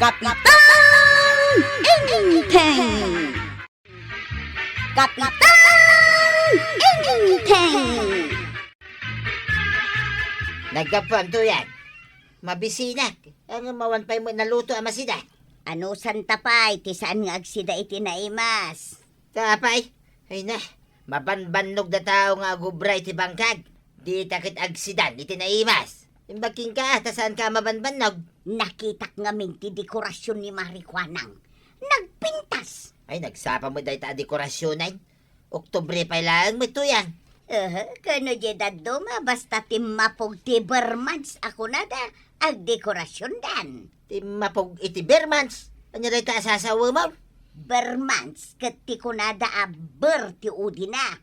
Kapitan Inteng! Kapitan Inteng! Nagkapam to yan. Mabisinak. Ang mawanpay mo naluto ang masida. Ano santa pay, ti saan nga agsida iti naimas? Tapay. Ay na. Mabanbanog na tao nga gubray ti bangkag. Di takit agsidan iti naimas. Imbagking ka, saan ka mabanbanog? Nakita nga min ti dekorasyon ni Marijuanang. Nagpintas! Ay, nagsapa mo dahi ta dekorasyon ay. Oktubre pa lang mo ito yan. Kano dyan doma, basta timapog ti bermans ako na da, ag dekorasyon dan. Ti mapog iti bermans. Ano dahi ta asasawa mo? Bermans, kat ti kunada a ber ti udina.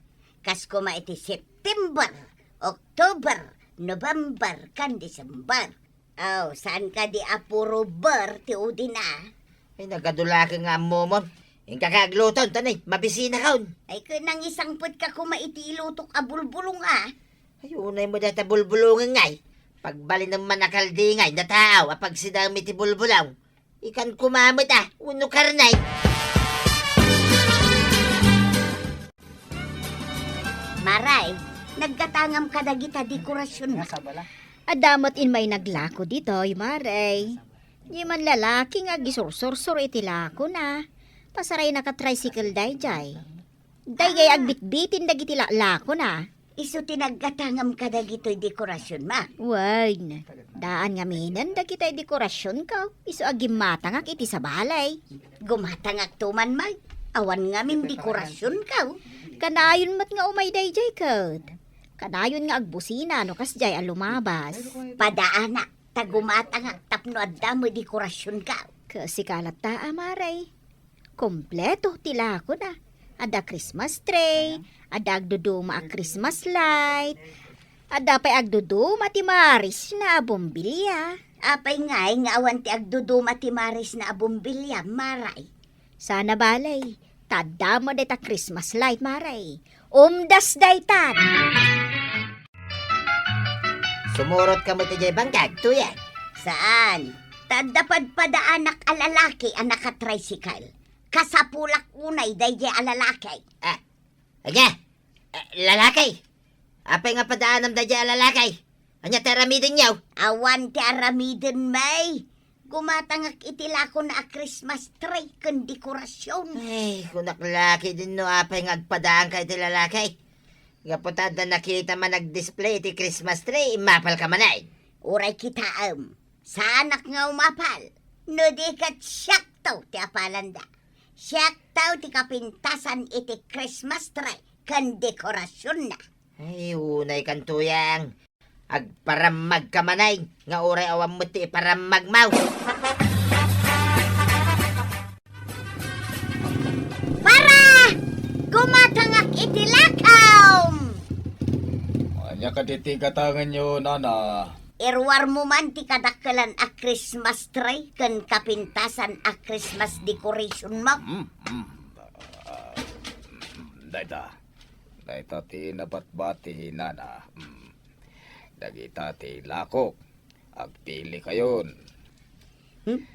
Kas kuma iti September, October, November, kan December. Oh, saan ka di apuro ber ti udina? Ay, nagadulaki nga mo mo. Yung kakagluton, tanay, mabisina kaon. Ay, kanang isang put ka kumaiti ilutok a bulbulong ah. Ay, unay mo dahi ta bulbulungan ngay. Pagbali ng manakaldingay na tao, apag sinami ti bulbulaw. Ikan kumamit uno karnay. Maray, nagkatangam ka dagita dekorasyon na. Adamot in may naglako dito, Maray. Di man lalaki nga gisur-sur-sur iti lako na. Pasaray naka-tricycle dayjay. Dayjay agbitbitin dagiti lako na. Isu tinagkatangam ka dagito'y dekorasyon ma. Wain, daan nga minan dagiti dekorasyon ka. Isu agimatangak iti sa balay. Gumatangak tuman mag. Awan nga min dekorasyon ka. Kanayon mat nga umay dayjay kat. Kanayon nga agbusina no kasjay alumabas. Padaana, tagumatangak tapno adda mo dekorasyon ka. Kasi kalat ta, Maray. Kompleto tila ko na. Ada Christmas tree, ada agduduma a Christmas light, ada pa'y agduduma ti Maris na bombilya. Apay ngay nga awan ti agduduma ti Maris na abumbilya, Maray. Sana balay, tada mo dayta Christmas light, Maray. Umdas daytan. Sumurot ka mo ti jay bangkag, tuyan. Saan? Tadapad padaanak alalaki ang naka-tricycle. Kasapulak unay dayjay alalaki. Aga, lalaki. Apay nga padaanam da jay lalaki. Anya teramidin niyaw. Awan ti aramiden may. Gumatangak itilako na a Christmas tree kan dekorasyon. Ay, kunak laki din no apay nga agpadaan kay ti lalaki. Kaputad na nakita man nag-display ti Christmas tree, mapal ka manay. Uray kita sa anak nga umapal. No di kat siyak to ti apalanda. Siyak tao ti kapintasan iti Christmas tree kan dekorasyon na. Ay, unay kan tuyang. Agparamag ka manay. Nga oray awam mo ti iparamag maw. Para! Gumatangak iti lakaw! Anya ka diti katangan nyo, nana. Irwar mo man ti kadakalan a Christmas tree kan kapintasan a Christmas decoration mo. Dayta ti nabatbati, nana. Dagita ti lakok. Agpili kayon.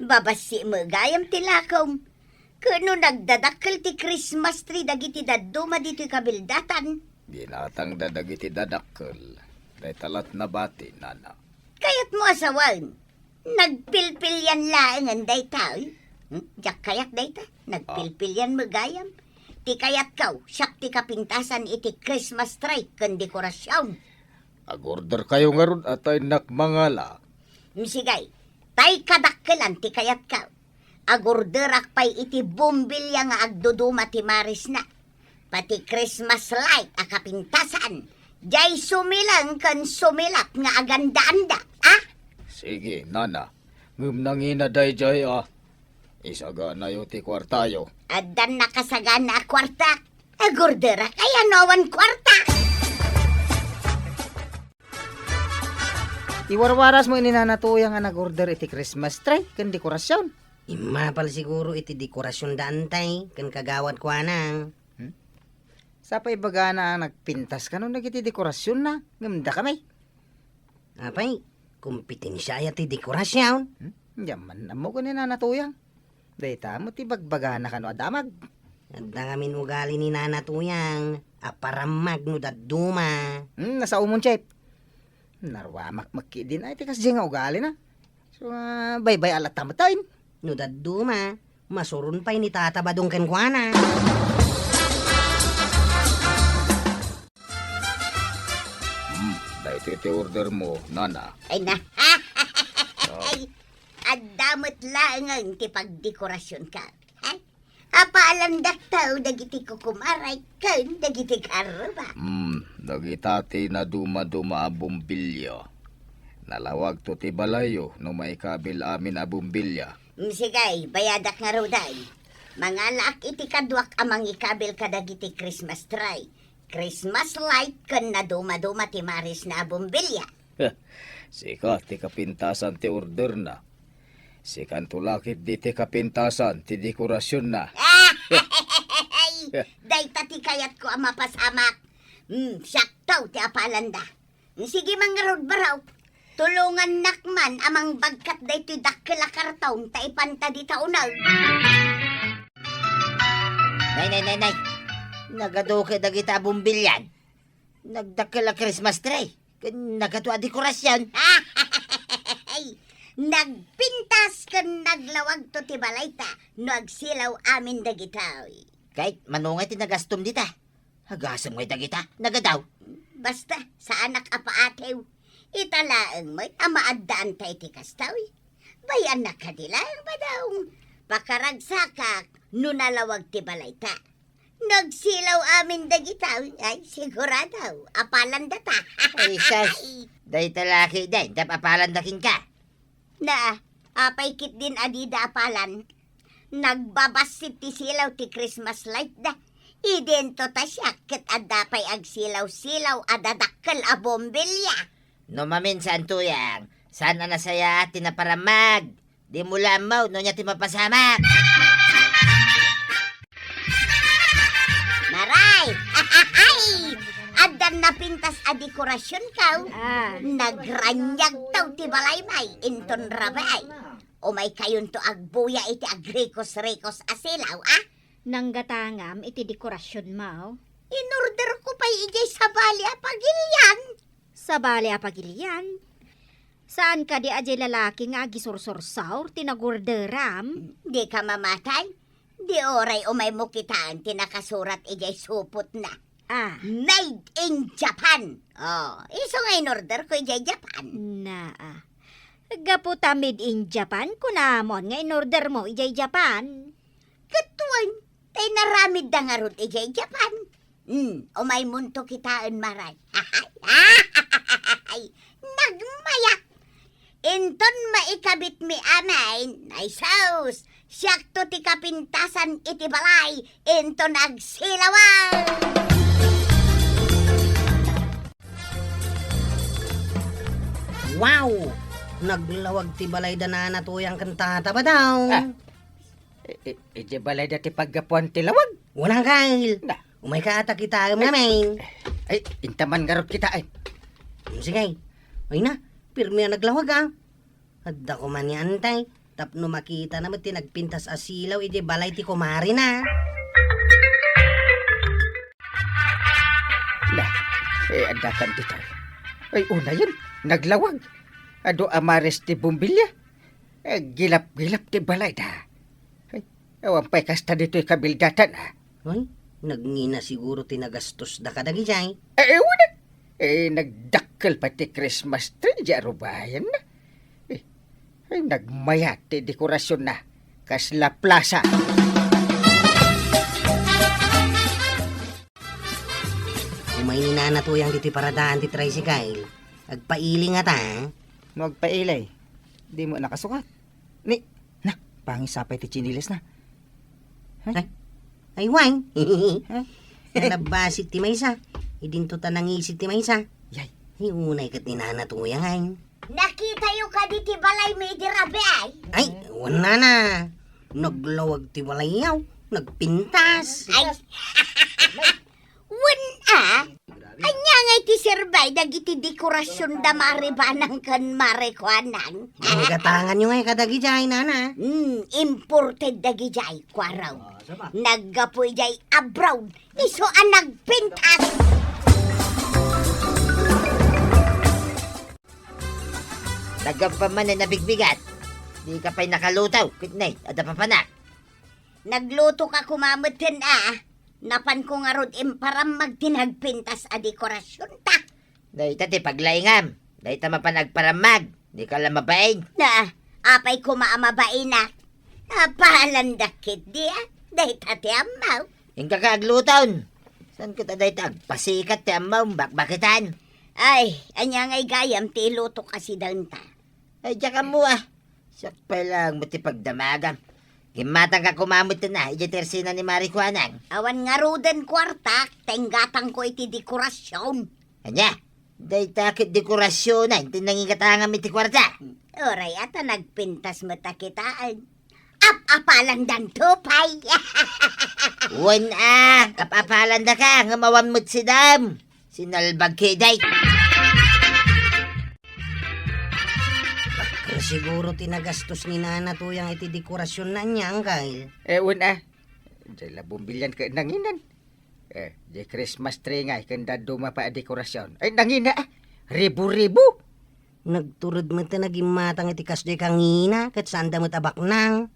Babasi mo gayam ti lakaw. Kano nagdadakkel ti Christmas tree dagiti daduma dito'y kabildatan. Binatang dagiti dadakkel. Daytalat na bati, nana. Kayat mo asawan. Nagpilpilyan laangan day tao. Diyak kayak day ta. Nagpilpilyan magayam. Ti kayat kaw, siyak ti kapintasan iti Christmas tree kan dekorasyon. Agorder kayo nga ron at ay nakmangala. Msigay, tay kadakkelan ti kayat kaw. Agorderak pay iti bumbilya nga agduduma ti Maris na. Pati Christmas light a kapintasan. Jay sumilang kan sumilap nga aganda-anda, Sige, nana. Ngum nangina dayjay, Isaga na yung ti kwartayo. Adan nakasagan na kwarta. Agordera kaya nawan kwarta. Iwarwaras mo ininanatuya nga nag-order iti Christmas tree kan dekorasyon. Imapal siguro iti dekorasyon dantay kan kagawad ko na. Sapay baga na nagpintas ka nung nagiti dekorasyon na. Ngamda kami. Apay, kumpitensya ti dekorasyon. Yaman na mo ko ni nanatuyang. Dayta mo ti bagbagana ka no adamag. At ngamin ugali ni nanatuyang. Aparamag no daduma. Nasa umon, Chep. Narwamak makidin ay tikas diyan nga ugali na. So, bye-bye alat tamatayin. No daduma. Masurun pa'y ni tatabadong ken kuana. Dahil iti order mo, nana. Ay na. Ay, adamot lang ang ti pagdekorasyon ka. Ay, apaalandak tao dagiti kukumaray kan dagiti karba. Dagitati na duma-duma a bumbilya. Nalawag to ti balayo no may kabil amin a bumbilya. Sigay, bayadak nga raw day. Mga laak iti kadwak amang ikabil ka dagiti Christmas tree. Christmas light kan na duma-duma ti maris na bumbilya. Sika ti kapintasan ti order na. Sikan tulakit di ti kapintasan ti dekorasyon na. Ay, day tati kayat ko ang mapasamak. Saktaw ti apalanda. Sige mga rod baraw. Tulungan nakman amang bagkat day ti dakila kartaon ta ipanta di taunaw. Nay. Nagaduke dagita bumbilyan. Nagdakila Christmas tree. Nagatua dekorasyon. Ay, nagpintas kan naglawag to ti balayta. Nagsilaw amin dagitaw. Kahit manungay ti nagastom dita. Hagasam ngay dagita. Nagadaw. Basta sa anak apaatew. Italaang mo'y amaadaan tayo ti kastaw. Bayan na kadilang ba daw? Pakaragsakak, nunalawag ti balayta. Nagsilaw amin dagitaw. Ay, siguradaw. Apalan data. Ay, sas. Dahi talaki din. Dapapalandakin ka. Na, apay kit din adida apalan. Nagbabasit ti silaw ti Christmas light da. Idento ta siya ket adapay ag silaw-silaw adadakkel a bombilya. No maminsan tuyang. Sana nasaya tinaparamag. Di mo lamaw no niya ti mapasamak. Maray! Adan na pintas a dekorasyon kaw. Nagranyag taw ti balaymay inton rabay. O may kayon to agbuya iti agrikos-rikos asilaw, ah? Nanggatangam iti dekorasyon mo. In-order ko pa ijay sa bali a pagilyan. Sa bali a pagilian. Saan ka di ajay lalaki nga gisursursaur tinagurderam? Di ka mamatay. Di oray o may mukitaan tinakasurat ijay supot na. Made in Japan. Oh, iso nga in-order ko ijay Japan. Gaputa made in Japan, kunamon nga in-order mo ijay Japan. Katuan, tay naramid da nga ron ijay Japan. O may munto kitaan maray. Nagmayak. Inton maikabit mi amain, ay saus. Siyakto ti kapintasan iti balay, inton agsilawan. Wow! Naglawag ti balay da nanatuyang kantata ba daw? Ije balay dati paggapuan ti lawag. Walang kail. Na. Umay ka ata kita namin. Ay, intaman garot kita ay. Sige. Ay na, pirmi na naglawag ah. Adda ko man yan tay. Tapno makita naman tinagpintas asilaw iti balay ti kumari na. La, adakan ti tayo. Ay, una yun, naglawag. Ado amares ti bumbilya. Gilap-gilap ti balay da. Ay, awan pa'y kasta dito'y kabildatan ah. Ay, nagngina siguro tinagastos da kadagi jay. Una. Nagdakkel pa ti Christmas tree, jaro bayan na. Ay, nagmayat ti dekorasyon na. Kasla plaza. Umay ni nanatuyang diti paradaan ti tricycle. Agpaili nga ta. Magpailay. Di mo nakasukat. Pangisapay ti chiniles na. Ay, wang. Nalabasik ti maysa. Idinto ta nangisik ti maysa. Yay. Ay, unay kat ni nanatuyang. Nakita yung ka di ti balay may dirabay. Ay, wala na. Naglawag ti walayaw. Nagpintas. Ay, wan ah. Anya nga iti Iti sirbay, dagiti dekorasyon da maribanang kan marekwanan. Gatangan nyo nga kadagi jay, nana. Imported dagi jay, kwaraw. Naggapoy jay abroad, iso ang nagpintas. Nagampaman na nabigbigat. Di ka pa'y nakalutaw. Kitnay, ada pa panak. Nagluto ka kumamutin Napan ko nga rod imparam magtinagpintas a dekorasyon ta. Dahita ti paglaingam. Dahita mapanagparamag. Di ka lang mabain. Apay ko maamabain na. Napahalandakit di Dahita ti amaw. Yung kakaglutaw. San kita dahita agpasikat ti amaw bakbakitan. Ay, anya ngay gayam ti luto kasi daun ta. Ay, diya ka mo Siyak pa lang mo ti pagdamagam. Gimatang ka kumamit na, ijitersina ni Marikwanang. Awan nga roden kwarta, tenggatang ko iti dekorasyon. Anya, day takit dekorasyonan, tinangingkatangam iti kwarta. Oray, ata nagpintas mata kitaan. Apalan dan tupay. Wan kapapalan da ka, nga mawamot si Dam. Sinalbag kiday. Pero siguro tinagastos ni nana to yung iti dekorasyon na niya, Kyle. Una, dyan labumbilyan ka nanginan. Di Christmas tree nga, kanda duma pa dekorasyon. Ay, nangina ribu-ribu. Nagturod mo ta naging matang iti kasday kangina, kat sanda mo tabak nang.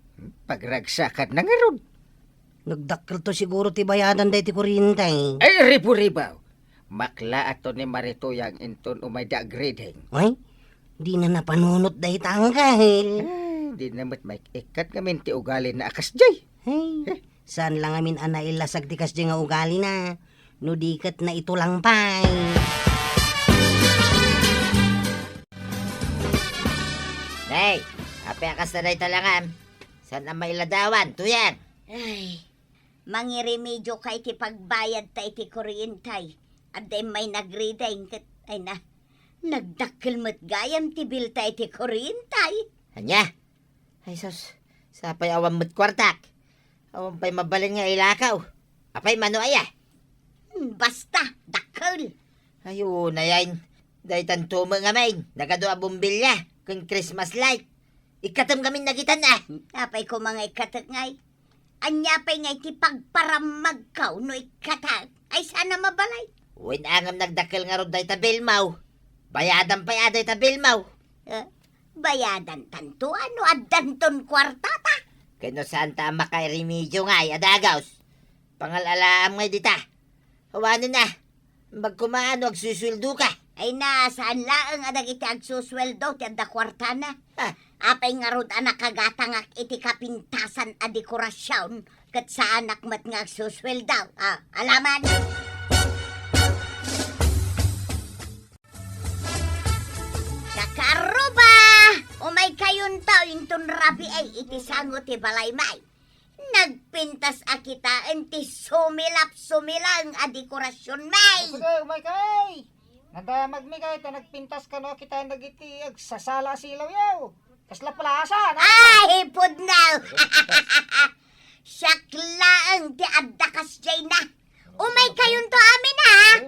Pagragsakan na nga ron. Nagdakkel to siguro ti bayadan da iti kurintay. Ay, ribu-ribaw. Makla ato ni Marito yang inton umay da grading. Ay, di na napanunot da itangkahil. Di namat may ikat kami ti ugali na akas jay. Hey, saan lang amin anailasag ti kasday nga ugali na. No dikat na ito lang pay. Nay, apeakas na day talangam. San ang mailadawan, tuyan. Ay, mangiremedyo kay ti pagbayad ta iti kuryentay. At day may nagreading kat, ay na, nagdakkel mo't gayam ti bil ta iti kuryentay. Anya? Ay sus, sapay awam mo't kwartak. Awam pa'y mabalin nga ilakaw. Apay mano aya. Basta, dakkel. Ayun na yan. Day tanto nga main. Nagado a bumbilya. Kung Christmas light. Ikatam kami nagitan na. Apay ko mga ikatak ngay. Anya pa'y ngay ti pagparamag kaw no ikatak. Ay sana mabalay. Uwin angam nagdakil nga ron day tabilmaw. Bayadan pa ya day tabilmaw. Bayadan tanto ano at danton kwartata. Kano saan ta makay remedyo nga ay adagaws. Pangalalaam ngay dita. Hawanin na. Magkumaano agsusuldo ka. Ay na, saan laang adag iti agsusweldo ti adda kwarta na. Ah. Apay nga rod anak kagatangak iti kapintasan a dekorasyon kat sa anak mat nga agsusweldaw. Alaman? Kakaro ba? Umay kayon tao inton rabi ay iti sango ti balaymay. Nagpintas a kita enti sumilap-sumilang a dekorasyon may. Umay kay. Nadamag mi kay, nagpintas ka no, kita nagiti agsasala silaw yaw. Kasla palasan. Ay, hipod na. Syaklaan ti addakas jay na. Umay kayon to amin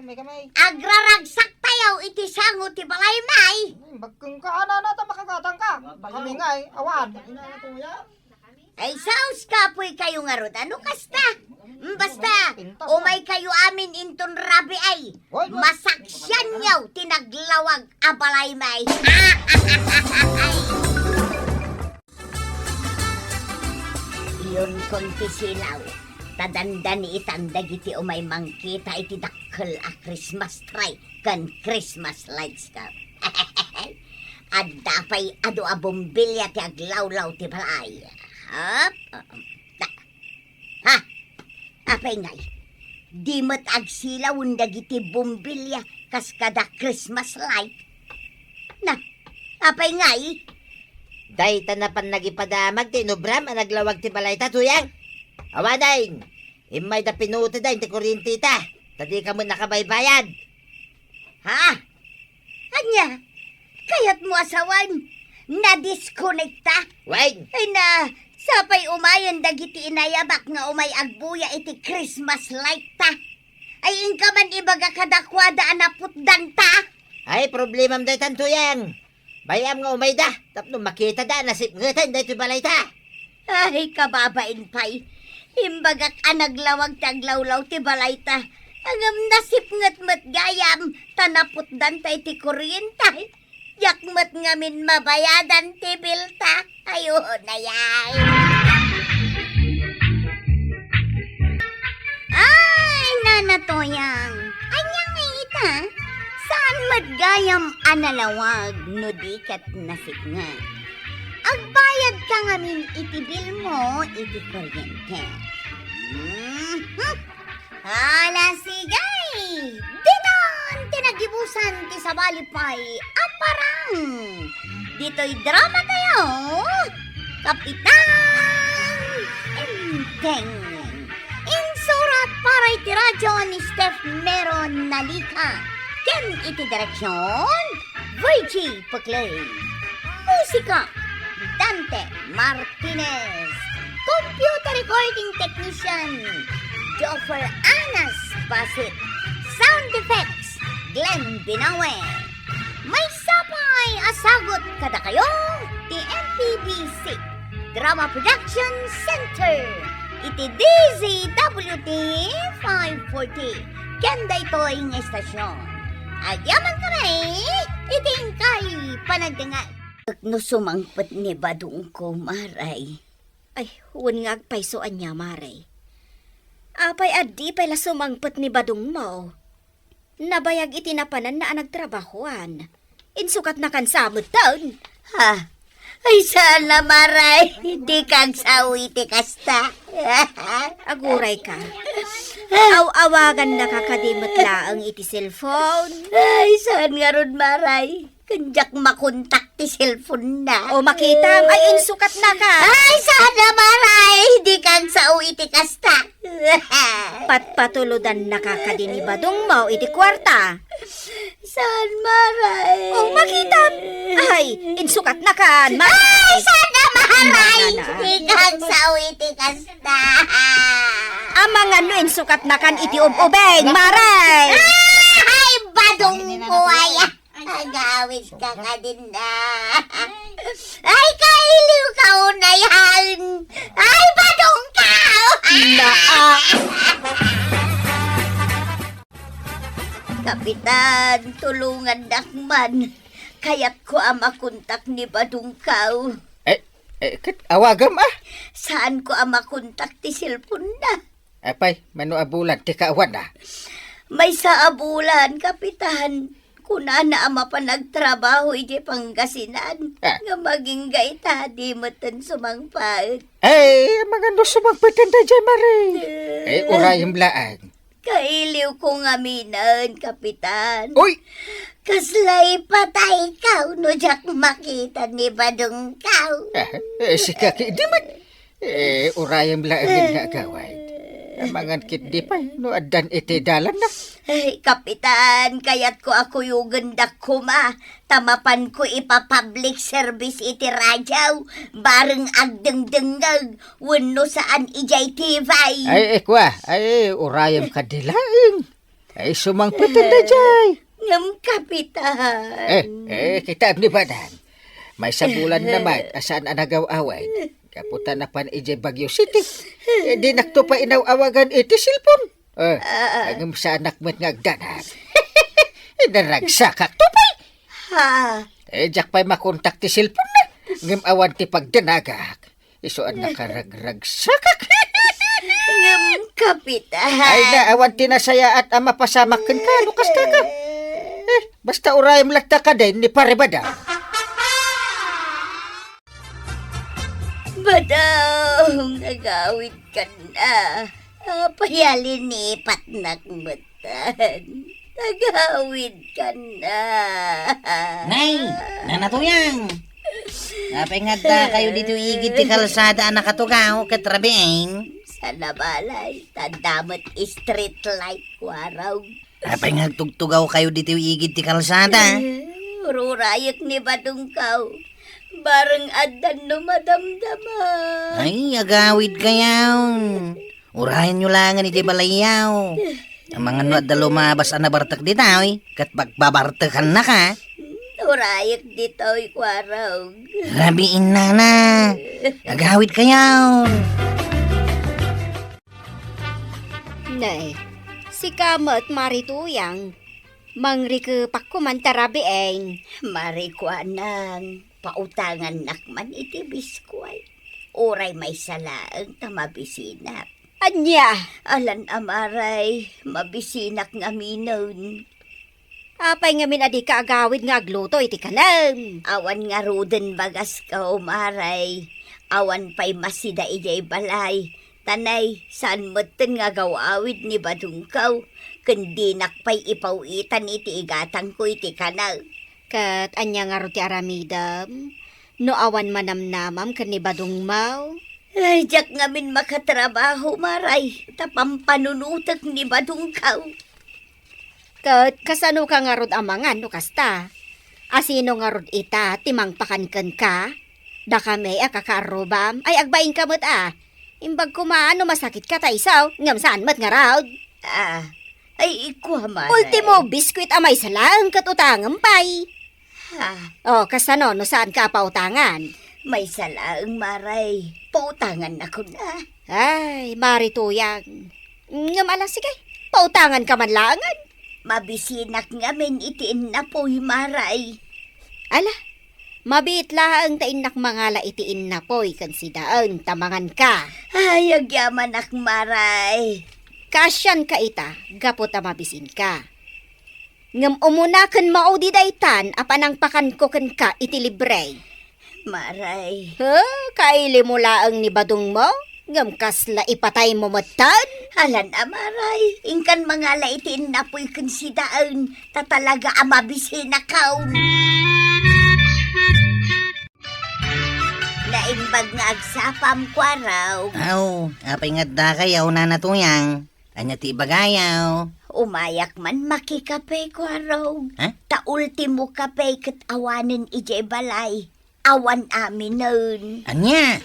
May kamay. Agraragsak tayaw iti sango ti balaymay. Bagkong ka, ana na, makagatang ka. Baka mi ngay, awan. Ay, saus kapoy kayo nga rod. Ano kasta? Basta, umay kayo amin inton rabi ay. Masaksyan nyaw tinaglawag abalay may. Iyon konti silaw. Tadandan ni itandag iti umay mangkita iti dakkel a Christmas tree kan Christmas lights ka. Adda pa'y ado a bombilya ti aglawlaw ti balay. Ha? Apay ngay. Di mo't agsilaw dagiti bombilya kas kada Christmas light. Na, apay ngay. Day tanapan nagipadamag ti nubram ang naglawag ti balay tatuyang. Awadain, imay da pinuto da ti kuryente ta. Tadi ka mo nakabaybayad. Ha? Anya? Kayat mo asawan? Na-disconnecta? Wait, Ay na, sapay umayan dagiti inayabak nga umay agbuya iti Christmas light ta. Ay ingka man ibaga kadakwada anaputdan ta. Ay, problema mo dahil tantuyang. Bayam nga umay da. Tapno makita da, nasip ngatan dahil balay ta. Ay kababain pay. Imbagak anaglawag taglawlaw ti balay ta. Angam nasip ngat gayam. Tanaputdan ta iti kuryente. Yakmat ngamin mabayadan ti bilta. Ayun na yan. Ay, nanatoyang. Anyang ita. Saan madgayam analawag no dikat nasip nga. Agbayad ka ngamin iti bil mo iti kuryente. Hala sigay! Dinon! Tinagibusan ti sabalipay aparang! Dito'y drama tayo! Kapitan! Enteng! Insurat para iti radyo ni Steph Meron Nalika. Ken iti direksyon, Virgie Paclay. Musika, Dante Martinez. Computer recording technician, Joffer Anas Basit. Sound effects, Glenn Binawe. May sapay asagot kada kayo, the MPBC Drama Production Center. Iti DZWT 540. Kenda ito ang estasyon. Agyaman kami, iting kay panagdangal. No sumangpet ni badung ko, Maray. Ay, huwag nga agpaisoan niya, Maray. Apay adi pala sumangpet ni badung mo. Nabayag itinapanan na nagtrabahuan. Insukat na kansamot taon. Ha? Ay sana, Maray. Hindi kang sawiti kasta. Aguray ka. Aw-awagan na kakadimot laang iti cellphone. Ay, saan nga ron, Maray? Kanjak makontak ti cellphone na. O makita, ay insukat na ka. Ay, sana, Maray. Hindi kang sawiti kasta. Patpatuludan na kakadinibadong mo iti kwarta. Saan, Maray? O makita, ay insukat na ka. Ay, sana, Maray. Na. Hindi kang sawiti kasta. Amang ano insukat na kan iti ubeng, Maray. Ay, badong ko ay. Agawid ka ka din na. Ay, kailiw ka unayan. Ay, badong ka. Kapitan, tulungan dakman. Kaya't ko ama kontak ni badong ka. Kat awagam Saan ko ama kontak ti cellphone na? Apay, mano abulan, ti kaawan May sa abulan, Kapitan. Kuna na ama pa nagtrabaho iti Pangasinan. Nga maging gaita, di matan sumangpaet. Ay, mga no sumagpatan da dyan, Maray. Ay, urayam laang. Kailiw ko nga minan, Kapitan. Uy! Kaslay patay ka, no jak makita ni Badong Kaw. Si kaki, di man. Urayam laang din nga gaway. Amangan kit di pa, no adan iti dalan na. Ay, Kapitan, kaya't ko ako yung ganda kuma. Tamapan ko ipapublic service iti radyaw. Bareng agdengdengag, wano saan ijay tibay. Ay, kwa, ay, urayam ka dilaing. Ay, sumangpatan da dyan. Ngam, Kapitan. Kita ni badan. May sabulan naman, asaan anagaw-away. Kaputan na pan ijay Baguio City. Di nakto pa inaw-awagan iti silpon. Ang sa anak mo't ngagdanan. Naragsakak to pa. Ha? Jak pa'y makontak ti silpon na. Ngam awan ti pagdanagak. Isuan nakaragragsakak. Ngam, Kapitan. Ay na, awan ti nasaya at ama pasamak ka. Lukas ka ka. Basta urayam lakta ka din ni parebada. Badong, nagawid ka na. Payalin ni patnakmatan. Nagawid ka na. Nay, nanatuyang. Napay nga ta kayo dito igid ti kalsada na katugaw katrabiing. Sa nabalay, tandamot street light waraw. Napay nga tugtugaw kayo dito igid ti kalsada. Rurayak ni Badong Kaw. Bareng adan no madamdama. Ay, agawid kayaw. Urahin nyo lang iti balayaw. Ang mga nuat da lumabas ang nabartak di tayo, kat pagbabartakan na ka. Urayak dito'y kwaraw. Rabiin na. Agawid kayaw. Nay, si Kamat Marituyang, mangri ke pakumantarabieng. Marikwanang, pautangan nakman iti biskway. Oray may salaang tamabisinak. Anya, Alan amaray, mabisinak nga minon. apay nga min adi ka agawid nga agluto iti kanam. Awan nga ruden bagas ka umaray. Awan pa'y masida ijay balay. Tanay, saan moten nga gawawid ni badungkaw. Kundi nakpay ipawitan iti igatang ko iti kanal. Kat anya nga ro ti aramidam, no awan manamnamam kan ni badung mau. Ay, jak nga min makatrabaho maray. Tapampanunutag ni badungkaw. Kat kasano ka nga rod amangan no kasta. Asino nga rod ita timang pakanken ka. Da kami akakarubam ay agbaing kamot Imbag kumaano masakit ka taisaw, ngam saan mat nga raod. Ay ikuha maray. Ultimo biskwit amay salang kat utangam pay. Ha, O kasano no saan ka pautangan? may salaang maray. Pautangan ako na. Ay, marituyang. Ngam alas sige, pautangan ka man langan. Mabisinak nga min itiin na po'y maray. Ala, mabit lang tainak mga laitiin na po'y kansidaan tamangan ka. Ay, agyaman ak maray. Kasyan ka ita, gapot a mabisin ka. Ngam umunakan maudi daytan, apanang pakan ko kan ka iti libre. Maray. Kaili mo laang ni badong mo? Ngam kasla ipatay mo matan? Alan amaray. Ingkan mga laitiin na po'y kansidaan. Tatalaga amabisinak kaun. Naimbag nga agsapam kwaraw. Aw, apay nga da kayaw na natuyang. Anya ti bagayaw. Umayak man makikape kwaraw. Ha? Ta ultimo kape kat awanin ije balay. Awan amin nun. Anya?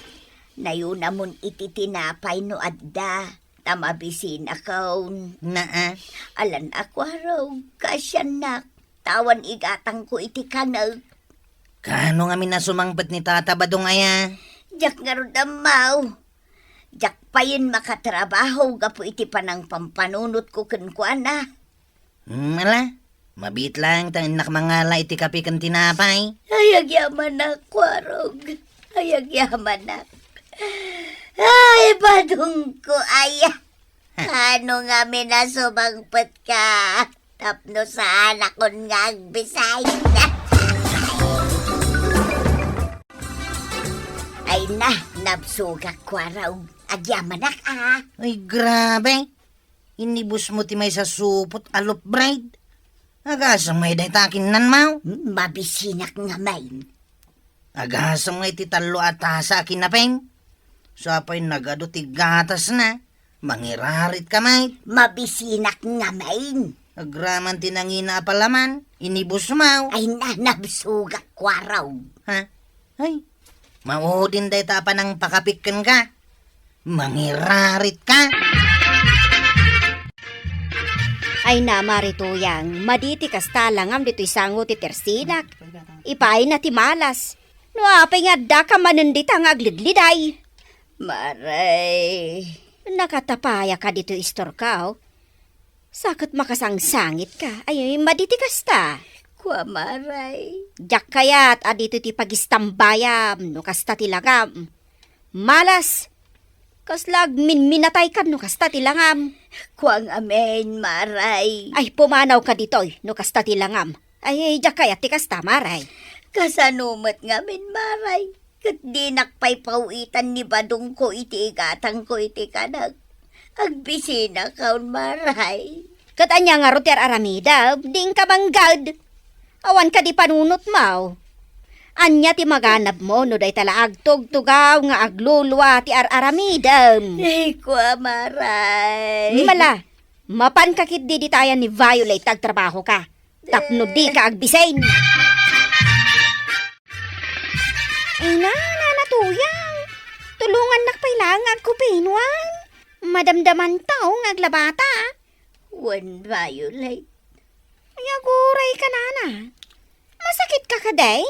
Nayuna mon iti tinapay no adda. Tamabisin akaw. Naa. Alan ako araw. Kasyan nak. Tawan igatang ko iti kanal. Kano nga minasumangpet ni Tata Badong aya? Jak nga ron amaw. Jak pa yun makatrabaho. Gapo iti panang pampanunot ko kunkwana. Ala, mabit lang tanak mangala iti kape kan tinapay. Ayagyaman na, kwarog. Ayagyaman na. Ay, badong ko, aya. Ano nga minasumangpet ka? Tapno sa anak ko nga agbisay na. Ay na, nabsugak kwaraw. Agyaman na ka. Ay, grabe. Inibus mo ti may sa supot alop bride. Agasang may daytakin nan mau. Mabisinak nga main. Agasang may ti talo ata sa akin na pen. Sapay nagado ti gatas na. Mangirarit ka may. Mabisinak nga main. Agraman ti nangina palaman. Inibus mau. Ay na, nabsugak kwaraw. Ha? Ay, maudin day tapa ng pakapikkan ka. Mangirarit ka. Ay na marituyang, maditi kasta langam dito'y sango ti tersinak. Ipay na ti malas. No apay nga da ka manendita nga aglidliday. Maray. Nakatapaya ka dito istor ka, oh. Sakit makasangsangit ka. Ay, maditi kasta. Kwa maray. Jak kayat adito ti pagistambayam no kasta ti langam. Malas. Kaslag minatay ka no kasta ti langam. Kuang amen, maray. Ay, pumanaw ka ditoy no kasta ti langam. Ay, jak kayat ti kasta maray. Kasanumat nga men, maray. Kat di nakpay pawitan ni badong ko iti igatang ko iti kanag. Agbisina kaun, maray. Katanya nga roter aramida, ding ka banggad. Awan ka di panunot mau. Anya ti maganap mo no day tala agtog-tugaw nga aglulwa ti aramidam. Ay, kwa maray. Mala, mapan kakit di tayan ni Violet agtrabaho ka. Tapno di ka agbisain. Ay na, nanatuyang. Tulungan nakpailang agkupinwan. Madamdaman tao ng aglabata. Wan Violet. Ay, aguray ka na. Masakit ka kaday?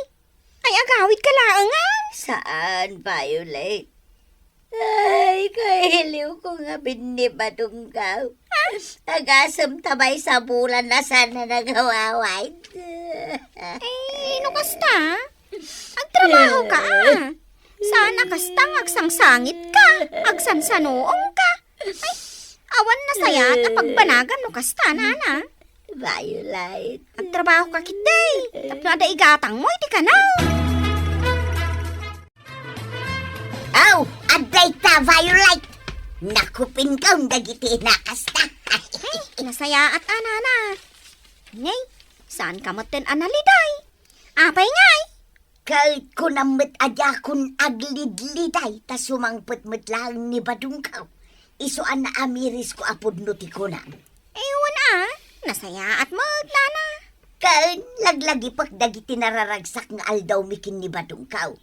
Ay, agawid ka laang Saan, Violet? Ay, kahiliw ko nga binibadunggaw. Agasam tabay sa bulan na sana nagawaway. Ay, no kasta? Agtrabaho ka Sana kastang agsangsangit ka, agsansanoong ka. Ay, awan na saya at pagbanagan no kasta, nana. Violet. Agtrabaho ka kitday. Tapno ada igatang mo, iti ka na. Aw, aday ta, Violet. Nakupin ka ang dagiti nakasta. Nasaya at anana. Ngay, saan ka matin analiday? Apay ngay. Kahit ko namit adya kun aglidliday, ta sumangpet-met lang ni badungkaw. Isuan na amiris ko apod nuti ko na. Ewan nasaya at mo't, nana. Kaan laglagi pak dagiti nararagsak nga aldaw mikin ni badungkaw.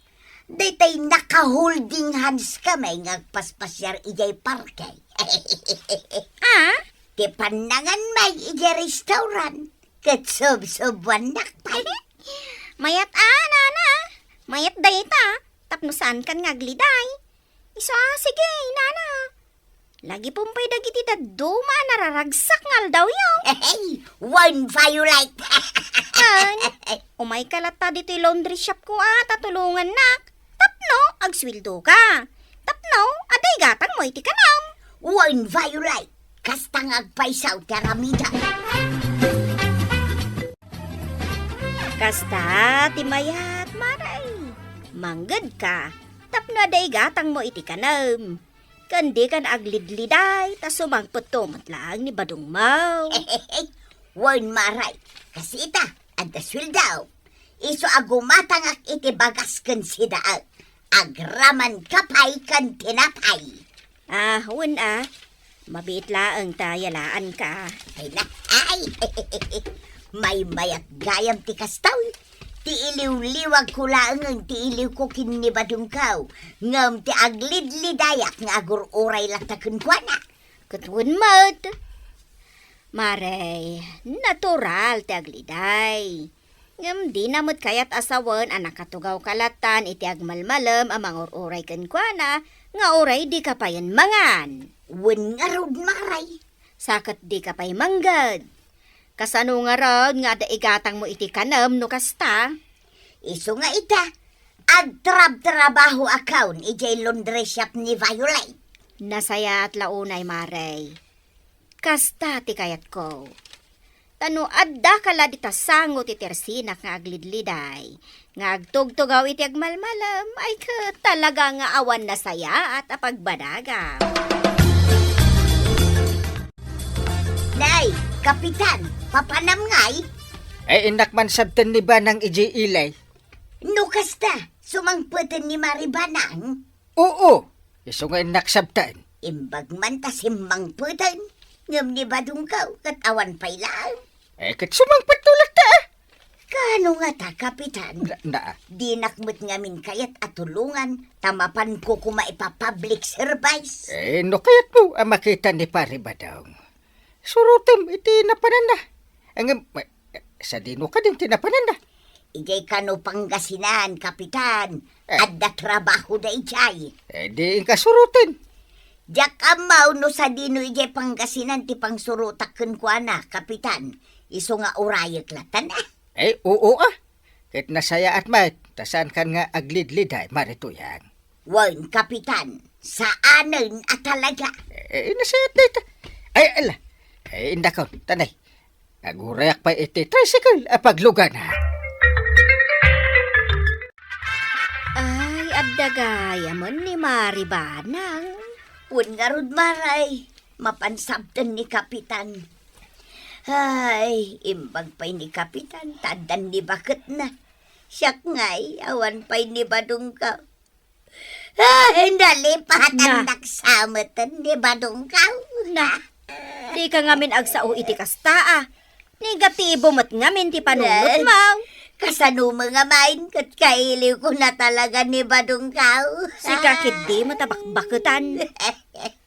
Daytay naka-holding hands kamay ngagpaspasyar ijay parke. Ti panangan may ijay restaurant. Kat sob-sobuan nakpay. Mayat nana. Mayat dayta. Tapno saan kan ngagliday. Sige, nana. Lagi pumpay dagiti daduma nararagsak ngal daw yaw. Hey, one Violet. Umay kalata dito'y laundry shop ko tatulungan nak. Tapno, agswildo ka. Tapno, aday gatang mo iti kanam. One Violet. Kastang agpaisaw taramida. Kasta, timayat, maray. Manggad ka. Tapno aday gatang mo iti kanam. Kandi kan aglidliday, ta sumangputumot lang ni badong mau. One maray. Kasi ita, adaswil daw. Iso agumatang ak iti bagas kan si daag. Agraman kapay kan tinapay. Hun mabit laang tayalaan ka. Ay na, ay. May mayat gayam ti kastaw. Ti iliw-liwag ko lang ang ti iliw ko kinibadungkaw. Ngam ti aglidlidayak nga agur-uray latakun kwa na. Katun mod. Maray, natural ti agliday. Ngam di namot kayat asawan anak katugaw kalatan iti agmalmalam amang uray kan kwa na nga uray di kapayan mangan. Wen nga rod maray. Sakat di kapay manggad. Kasano nga rod nga ada igatang mo iti kanam no kasta. Iso nga ita, agtrab-trabaho account ijay laundry shop ni Violet. Nasaya at launay maray. Kasta ti kayat ko. Tano adda kala di tasangot iti tersinak nga aglidliday. Nga agtugtugaw iti agmalmalam ay talaga nga awan na saya at apagbadaga. Nay, kapitan, papanam ngay. Ay inakman sabten ni ba ng iji ilay? No kasta, sumangputin ni Maribanang. Oo, iso nga inaksabtan. Imbag man ta simmangputin. Ngam ni badungkaw, katawan pa'y lang. Kat sumangpat tulad ta. Kano nga ta, kapitan? Na. Di nakmut ngamin kayat at tulungan, tamapan ko kumaipa-public service. No kayat mo makita ni pare ba daw? Surutem, iti napanan na. Ang sa dino ka din tinapanan na. Ijay kano panggasinan, kapitan. Adda trabaho da ijay. Di ka surutin. Jak amaw no sa dino ijay panggasinan ti pangsurutak kun kwa na, kapitan. Iso nga urayag latan Oo Kahit nasaya at mat, tasan kan nga aglidliday, marito yan. Wan, kapitan. Saanan at talaga. Nasaya at dito. Ala. Indakaw, tanay. Agurayak pa iti tricycle apaglugan ha. Ay, addagaya mo ni Maribanang. Wan nga rod maray. Mapansabtan ni kapitan. Ay, imbag pa'y ni kapitan. Tadan ni bakit na. Siyak nga'y awan pa'y ni badungkaw. Ay, nalipatan naksamatan ni badungkaw. Di ka ngamin agsao iti kasta Negatibo mat ngamin ti panunot mo. Kasano mga main kat kailiw ko na talaga ni badungkaw. Si kakit di matabakbakutan.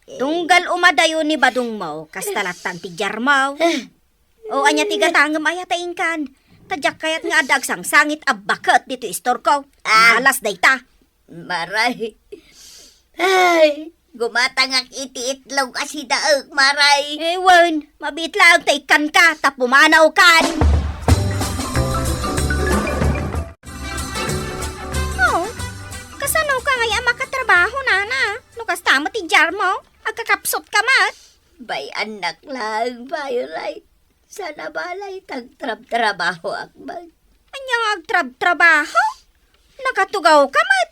Tunggal umadayo ni badong mo, kastalatan ti jarmaw. O anya ti gatangem ayataing kan. Tadyak kayat nga adag sang sangit abakat dito istor ko. Malas dayta. Maray. Ay, gumatangak iti-itlog kasi daag, maray. Ewan, mabitlang tay kan ka, tapumanaw kan. Oh, kasanaw ka ngaya makatrabaho, nana. Nukas tama ti jarmaw, agkakapsot ka mat. Bay anak lang, Violet. Sana balay tagtrab-trabaho akbag. Anyang agtrab-trabaho? Nakatugaw ka mat.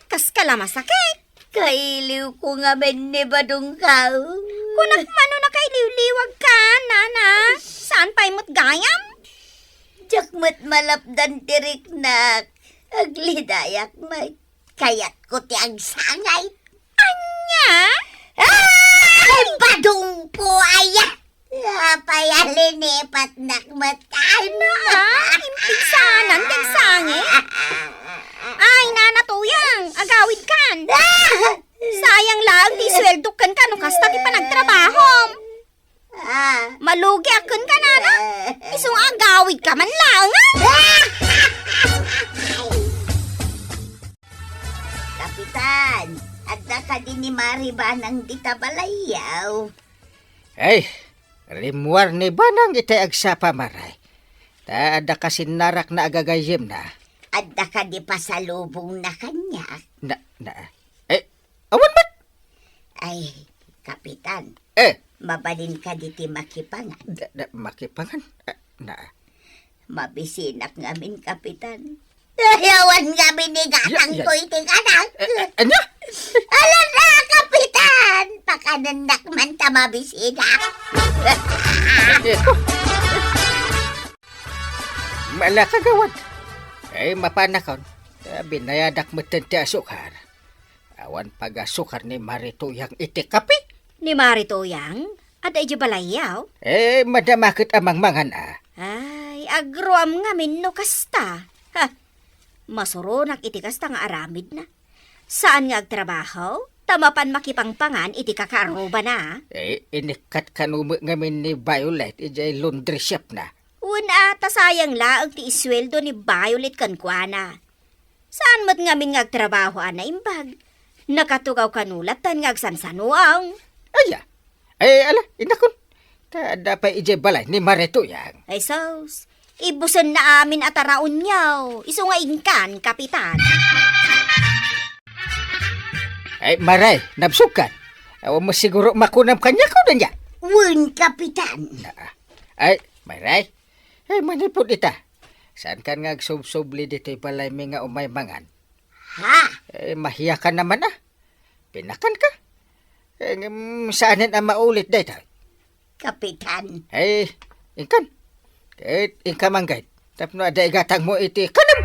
Kas ka lama sakit. Kailiw ko nga men ni badong ka. Kunak mano na kay liwliwag ka, nana. Saan pa'y mo't gayam? Jakmat malapdan tirik na aglidayak may kayat ko ti ang sangay. Anya? Ay, badong po aya. Payalinipat nakmatano. Impigsanan kay sangit. Ay, nana tuyang, agawid kan. Sayang lang, di sweldo kan ka nung kasta ti panagtrabaho. Malugi akan ka, nana. Isong agawid ka man lang. Kapitan, adda ka din ni Mariba ng ditabalayaw. Ay, rimwar ni banang itay agsapa maray. Ta ada kasi narak na agagayim na. Adda ka di pasalubong na kanya. Awan mat? Ay, kapitan, mabalin ka di ti makipangan. Makipangan? Mabisinak ngamin, kapitan. Ayawan ngamin ni gatang Ya. ko iti kanak. Anya? Alam na, kapitan! Pakanandak man ta mabisinak. Mala kagawad. Ay, mapanakon. Binayadak mo ti asukar. Awan pag-asukar ni Marito yang iti kapi. Ni Marito yang, ada ija balayaw. Madamakit amang mangan Ay, agruam nga minno kasta. Ha, masurunak iti kasta nga aramid na. Saan nga agtrabaho? Tamapan makipangpangan iti kakaruba na. Inikat kanumi ngamin ni Violet ijay laundry shop na. Una, tasayang laang ti isweldo ni Violet kankwana. Saan mo't ngamin nga agtrabaho ana imbag? Nakatugaw kanulatan nga agsansanuang. Aya. Ala, inakon. Tada pa ijay balay ni Marito yang. Ay sos, ibusan na amin at araon niyaw. Isungain kan, kapitan. Ay, maray, nabsukan. Awan mo siguro makunam kanya ko na niya. Wun, kapitan. Ay, maray. Ay, manipod ita. Saan ka nga agsub-subli dito'y balay mi nga umay mangan? Ha? Mahiya ka naman Pinakan ka. Saanin ang maulit dito? Kapitan. Ay, ingkan. Kahit ingka manggay. Tapno ada igatang mo iti kanam.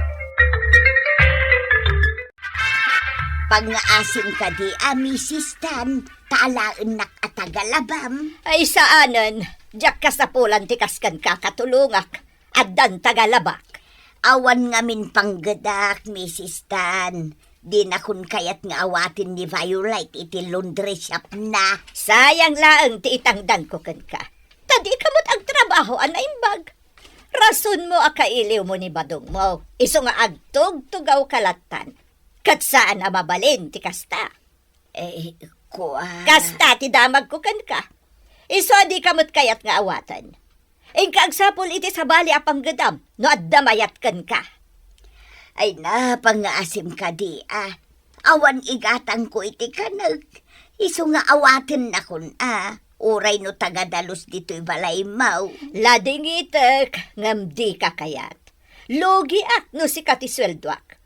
Pag nga asim ka di amisistan, talaan nak atagalabam. Ay saanan, jak ka sa pulan tikaskan ka katulungak. Addan tagalabak. Awan ngamin panggadak, Mrs. Tan. Di na kun kayat nga awatin ni Violet iti laundry shop na. Sayang laang ti itangdan ko kan ka. Tadi kamot ang trabaho anaimbag. Rason mo akailiw mo ni badong mo. Iso nga agtug-tugaw kalatan. Kat saan na mabalin ti kasta. Kasta ti damag ko kan ka. Iso di kamot kayat nga awatan. Ingka agsapol iti sa bali apang gadam no addamayat kan ka. Ay na, pangaasim ka di Awan igatang ko iti kanag. Iso nga awatin na kun Uray no tagadalos dito'y balay mau. Lading itek, ngam di ka kayat. Logi no si katisweldoak.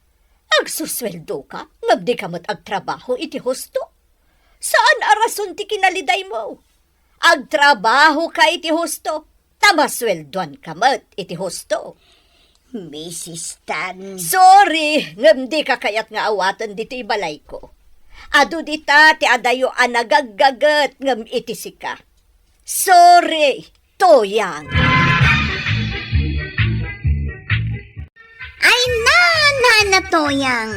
Agsusweldo ka, ngam di kamot agtrabaho iti husto. Saan arason ti kinaliday mo? Agtrabaho ka iti husto, tamasweldoan kamot iti husto. Mrs. Tan. Sorry, ngam di ka kayat nga awatan diti balay ko. Adu dita ti adayo nagaggagat ngam iti sika. Sorry, toyang. Ay na, Nana Toyang.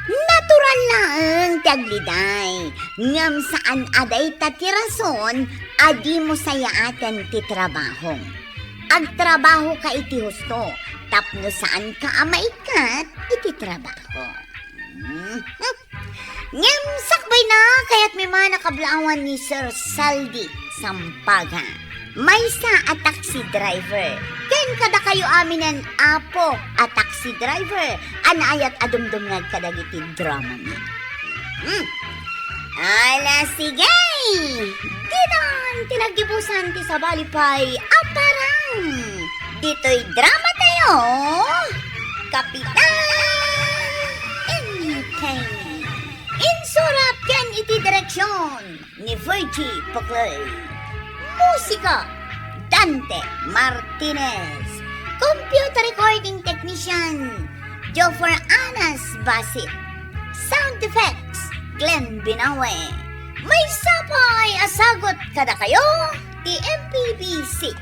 Nato natural lang, tagliday. Ngam saan aday tatirason, adi mo saya atin ti trabaho. Agtrabaho ka iti husto, tapno saan ka amaikat, iti trabaho. Ngam sakbay na, kaya't may mga nakablaawan ni Sir Saldi Sampaga. May sa a taxi driver. Ken kada kayo aminan apo a taxi driver. Anayat adumdumngag kadagiti drama niya. Ala sige! Didan tinagibusan ti sa balipay aparang. Dito'y drama tayo. Kapitan Entertainment. Insurap yan iti direksyon ni Virgie Poclay. Musika, Dante Martinez. Computer recording technician, Jofer Anas Basit. Sound effects, Glenn Binawe. May sapay asagot kada kayo, ti MPBC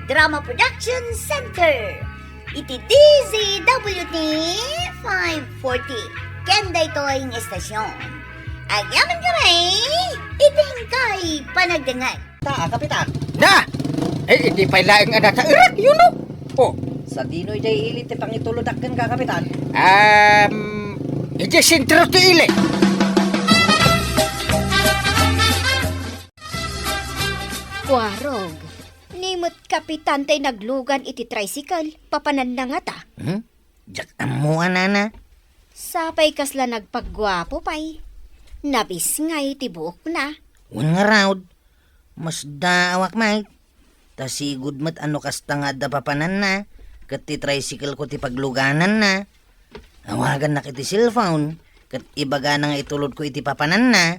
Drama Production Center. Iti DZWT 540. Kenda ito'y estasyon. Agyaman kami, iting kay panagdangay. Kapitan. Na! Hindi pa ilaing anak sa irak, yun o. Oh, Sa dino'y day ilit pang itulodakkan ka, Kapitan. hindi sintro ti ili. Warog. Nimot kapitan tay naglugan iti tricycle. Papanan na nga ta. Jak amuan na. Sapay kasla nagpagwapo pay. Nabis ngay tibuok na. Un nga raud. Mas daawak may. Tasigud mat ano kasta nga da papanan na. Kat ti tricycle ko ti pagluganan na. Awagan na kiti cellphone. Kat ibaga na nga itulod ko iti papanan na.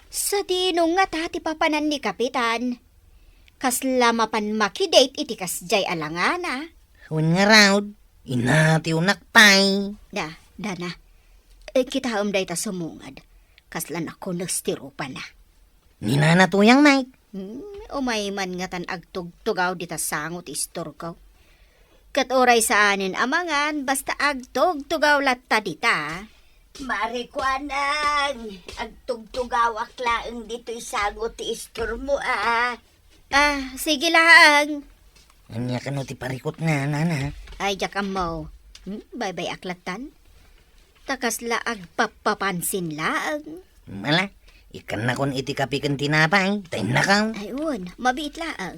Sa dinong nga ta ti papanan ni kapitan. Kasla mapan makidate iti kasjay alangana. Un nga raud. Inati unak pay. Dana. Kita umday ta sumungad. Kasla na ko nagstiro pa na. Ninana tuyang may. Umay man nga tan agtugtugaw di ta sangot istor ko. Kat oray sa anin amangan, basta agtugtugaw latta dita. Marikuanang, agtugtugawak laeng dito'y sagot ti istor mo Sige lang. Anya ka no ti parikot na, nana. Ay, jakam mo. Bye-bye aklatan. Takasla agpapapansin laang. Mala, ikan na kon iti kapikan tinapay. Tayo na kang. Ayun, mabiit laang.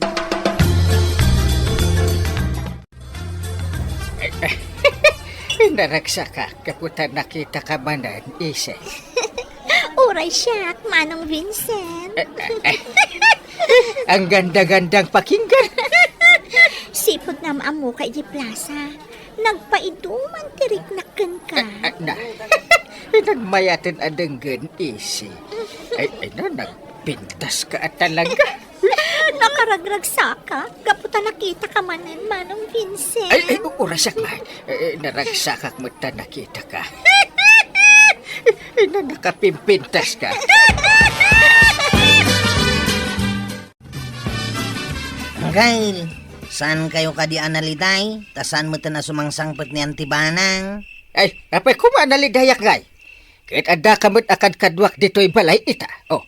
Naraksa ka, kaputan nakita ka manan, isay. Uray siya, Manong Vincent. Ang ganda-gandang pakinggan. Sipag na maamu kay di plaza. Nagpaiduman tirik na ka. Na, nagmayatin adenggan, isi. Ay, nagpintas ka at talaga. Nakaragrag saka, kaputa nakita ka manan, Manong Vincent. Ay, urasak ma. Naragsakak mo ta nakita ka. Nakapimpintas ka. Gail, saan kayo kadi analitay? Tasan mo na sumangsangpet ni Antibanang? Ay, apay kumanalidayak ngay. Kahit ada kamot akad kadwak dito'y balay ita. Oh,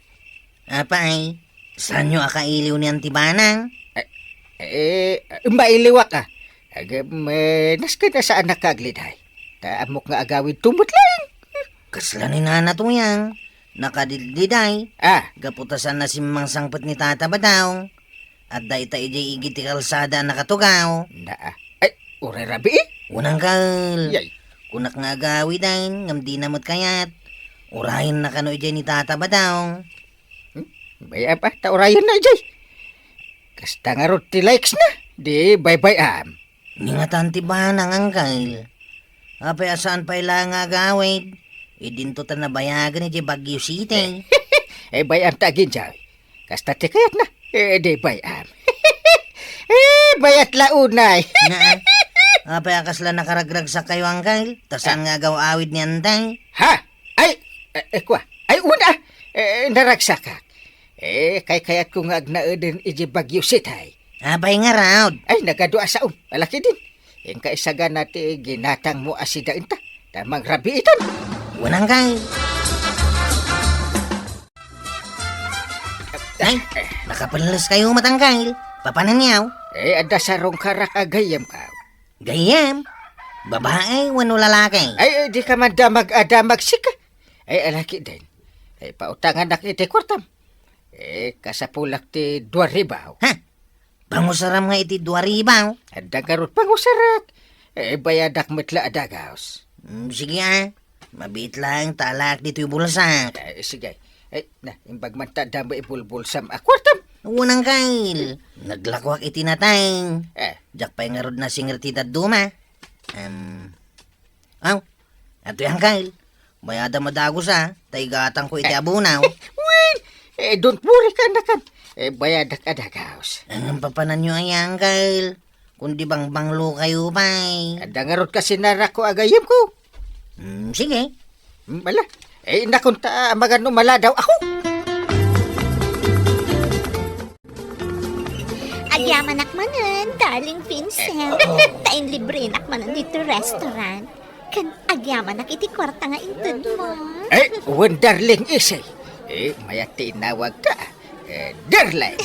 Apay, saan nyo akailiw ni Antibanang? mailiwak ka. Naska na saan nakagliday. Taamok nga agawin tumot lang. Kasla ni Nana tuyang. Nakadildiday. Gaputasan na si mangsangpet ni Tata Badaw. At dahi ta ijay igiti kalsada nakatugaw. Ay, uray rabi eh. Unang kal. Yay. Kunak nga agawi dahin, ngam di namot kayat. Urahin na kano ijay ni Tata Badaw. Baya pa, taurayan na ijay. Kasta nga roti likes na. Di bye-bye am. Nga Antibanang angkal. Apay asaan pa ilang agawid. Idinto ta na bayagan ijay Baguio City. Bayam tagin jay. Kasta tikayat na. Di bayam. Bayat launay. Na, apay akasla nakaragrag sa kayo angkal. Tasan nga agaw awid ni Antay. Ha? Ay, kwa. Ay, una. Naragsakak. Kay kayat ko nga agnaedin iji Baguio City. Apay nga raud. Ay, nagadua sa malaki din. Yung kaisaga natin ginatang mo asida inta. Tamang rabi itan. Unang kay. Ay, nakapalas kayo matangkay. Papanan niyaw. Ada sarong karak agayam ka. Gayam. Babae, wano lalaki. Di ka man damag sika. Alaki din. Pautangan nak iti kwartam. Kasapulak ti 2,000. Ha? Pangusaram nga iti 2,000. Ada karot pangusarak. Bayadak metla adagaos. Sige mabit lang talak dito yung bulsak. Sige. Imbag man tada mo ibulbulsam akwartam. Unang kail. Naglakwak iti natang. Jak pa'y nga rod na singer tita Duma. Ato yung kail. Bayada madagos taigatang ko iti abunaw. Don't worry ka nakan. Bayadak adagaos. Ang papanan nyo ay kail. Kundi bang banglo kayo pa'y. Ada nga rod kasi narako agayam ko. Sige. Mala. Nakunta magano mala daw ako. Agyaman akmanan, darling Vincent. Tain libre nakmanan dito restaurant. Kan agyaman nak iti kwarta nga intud mo. Darling isay. Mayat tinawag ka. Darling.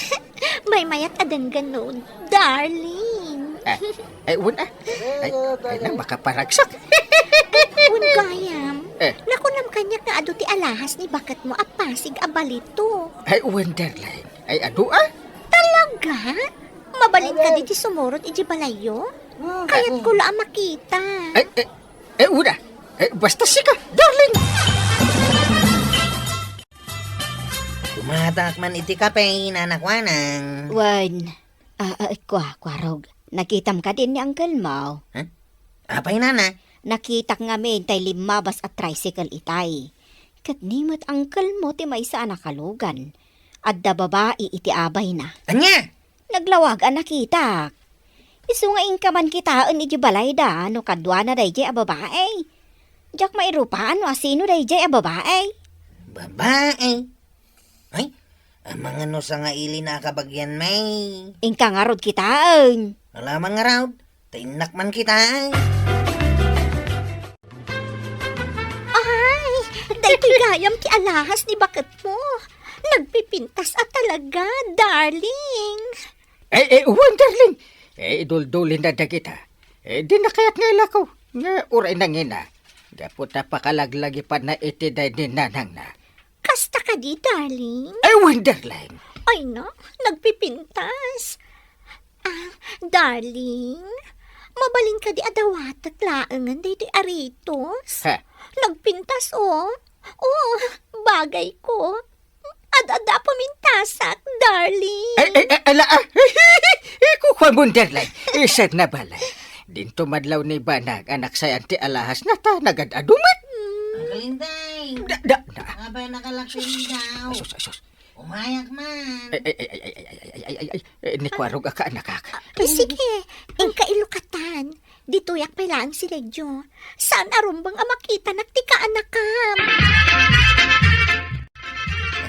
May mayat adan ganun, darling. Nang makaparagsak. Un gayam. Nakunam kanya nga ado ti alahas ni bakat mo apasig abalito. Darling. Talaga? Mabalin ka di sumurot iji balayo? Kaya't ko lang makita. Basta sika, darling. Tumatak man iti kape, nanakwanang. Wan, kwarog. Nakitam ka din ni Uncle Mau. Apay nana? Nakita nga men tay limabas at tricycle itay. Katnimot Uncle mo ti may sa nakalugan. Adda babae iti abay na. Anya? Naglawag ang nakita. Isungain ka man kitaan iti balay da, no kadwa na dayjay a babae. Diyak mairupaan no asino dayjay a babae. Babae? Ay, ang mga no sa nga ili na kabagyan may. Ingka nga rod kitaan. Alaman nga raw, tainak man kita. Ay, daytoy gayam ti alahas ni bakat mo. Nagpipintas at talaga, darling. Darling. Idol-dulin na dagita. Di na kaya't nga ilakaw. Nga uray na ngina. Gapot na pakalaglagi pa na itiday ni nanang na. Kasta ka di, darling. Darling. Ay na, nagpipintas. Darling, mabalin ka di adawat at laangan di aritos. Nagpintas bagay ko. Ada pamintasak, darling. Kukuha mo, darling. Isad na balay. Dinto madlaw ni Banag, anak sa anti alahas na ta, nagad-adumat. Ang kalinday. Abay nakalaksin daw. Asus. Umayak man. Ni Kwarog ka anak. Sige, ingka ilukatan. Dituyak pa lang si Regyo. Saan arumbang makita nagtika anakam?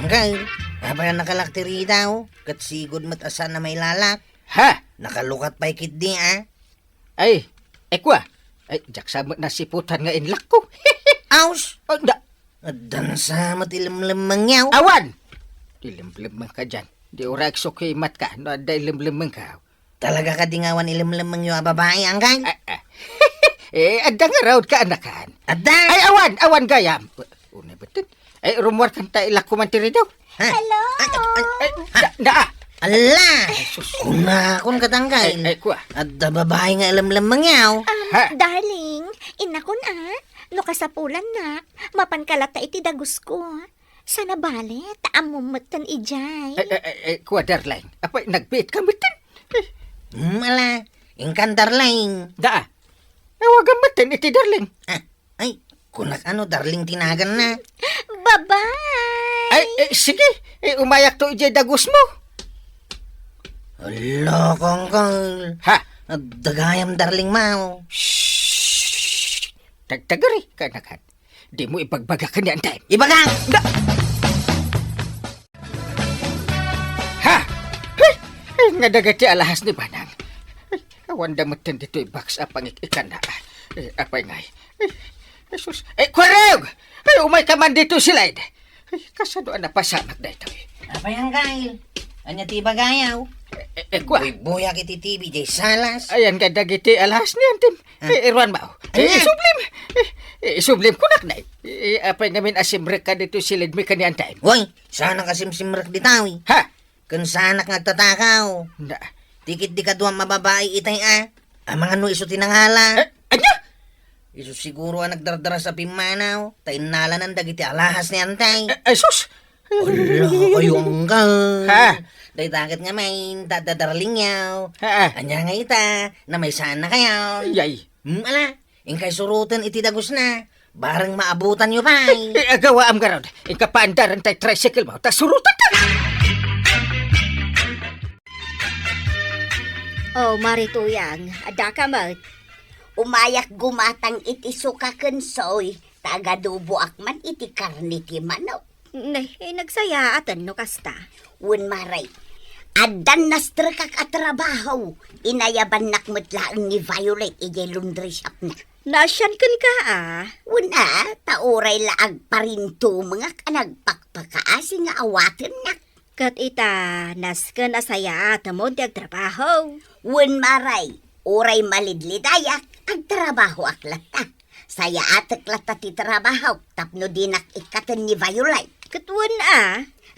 Angkay, abay nakalaktiri daw. Kat sigod matasan na may lalak. Ha? Nakalukat pa'y kiddi Kwa. Jaksa mo nasiputan nga inlak ko. Aus! Adan sa matilim-limang yaw. Awan! Ilim-limang ka dyan. Di orak sukimat ka, no ada ilim-limang ka. Talaga ka dingawan ilim-limang yaw babae, angkay? Ada nga raw ka anakan. Adan! Awan gayam. Una betul. Rumor kan ta ilak kumantiri daw. Hello? Ala! Una akong katangkay. Kwa. Adda babae nga ilim-limang yaw. Darling, inakon no kasapulan na, mapankalata iti dagus ko. Sana bale, taamumatan ijay. Kwa darling. Apa nagbit kamitin? Ala, ingkantar lang. Awagan matin iti darling. Ay, kunak darling tinagan na. Bye-bye! Sige. Umayak to ijay dagus mo. Ala, kongkol. Ha? Dagayam darling mau. Shhh! Tagtagari ka nakan. Di mo ipagbaga ka niyan time. Ibagang! Ha? Nga dagati alahas ni Banang. Awan damutin dito i-box up ang ikan na. Apay ngay. Jesus. Kwarog! Ay, umay ka man dito sila. Ay, kasado na pasamak na ito. Apay ang kail. Anya ti bagayaw. Kwa. Buya kiti TV jay salas. Ayan ka dagiti alahas niyan, Tim. Irwan ba? Isublim. Isublim ko nak na. Apay namin asimrek ka dito silid mi kanian time. Hoy, sana kasimsimrak ditawi. Ha? Kun sana nagtatakaw. Na. Tikit di ka duwang mababae itay Ang mga no iso tinangala. Anya? Iso siguro ang nagdardara sa pimanaw. Tainala ng dagiti alahas ni antay. Sus! Ala, kayo anggal. Ha? Dahil takit nga may dadaraling yaw. Ha? Anya nga ita, na may sana kayo. Yay. Ala, ingkay surutan iti dagos na. Barang maabutan nyo pa. Agawa am garod. Ikapaandaran tay tricycle mo. Ta surutan ka. Oh, Marituyang, ada ka mo. Umayak gumatang iti sukaken soy, tagadubo akman iti karni ti manok. Nagsayaatan no kasta. Wen maray, adan nastrekak at trabaho, inayaban nakmetlaang ni Violet ije laundry shop na. Nasyan kun ka Wen tauray laag parinto mga kanagpakpakaasi nga awaten na. Kat ita, nasken asaya mo di agtrabaho. Wen maray, uray malidlidayak, ang trabaho aklata. Saya atek lata ti trabaho, tapno dinak ikaten ni Violet. Katwan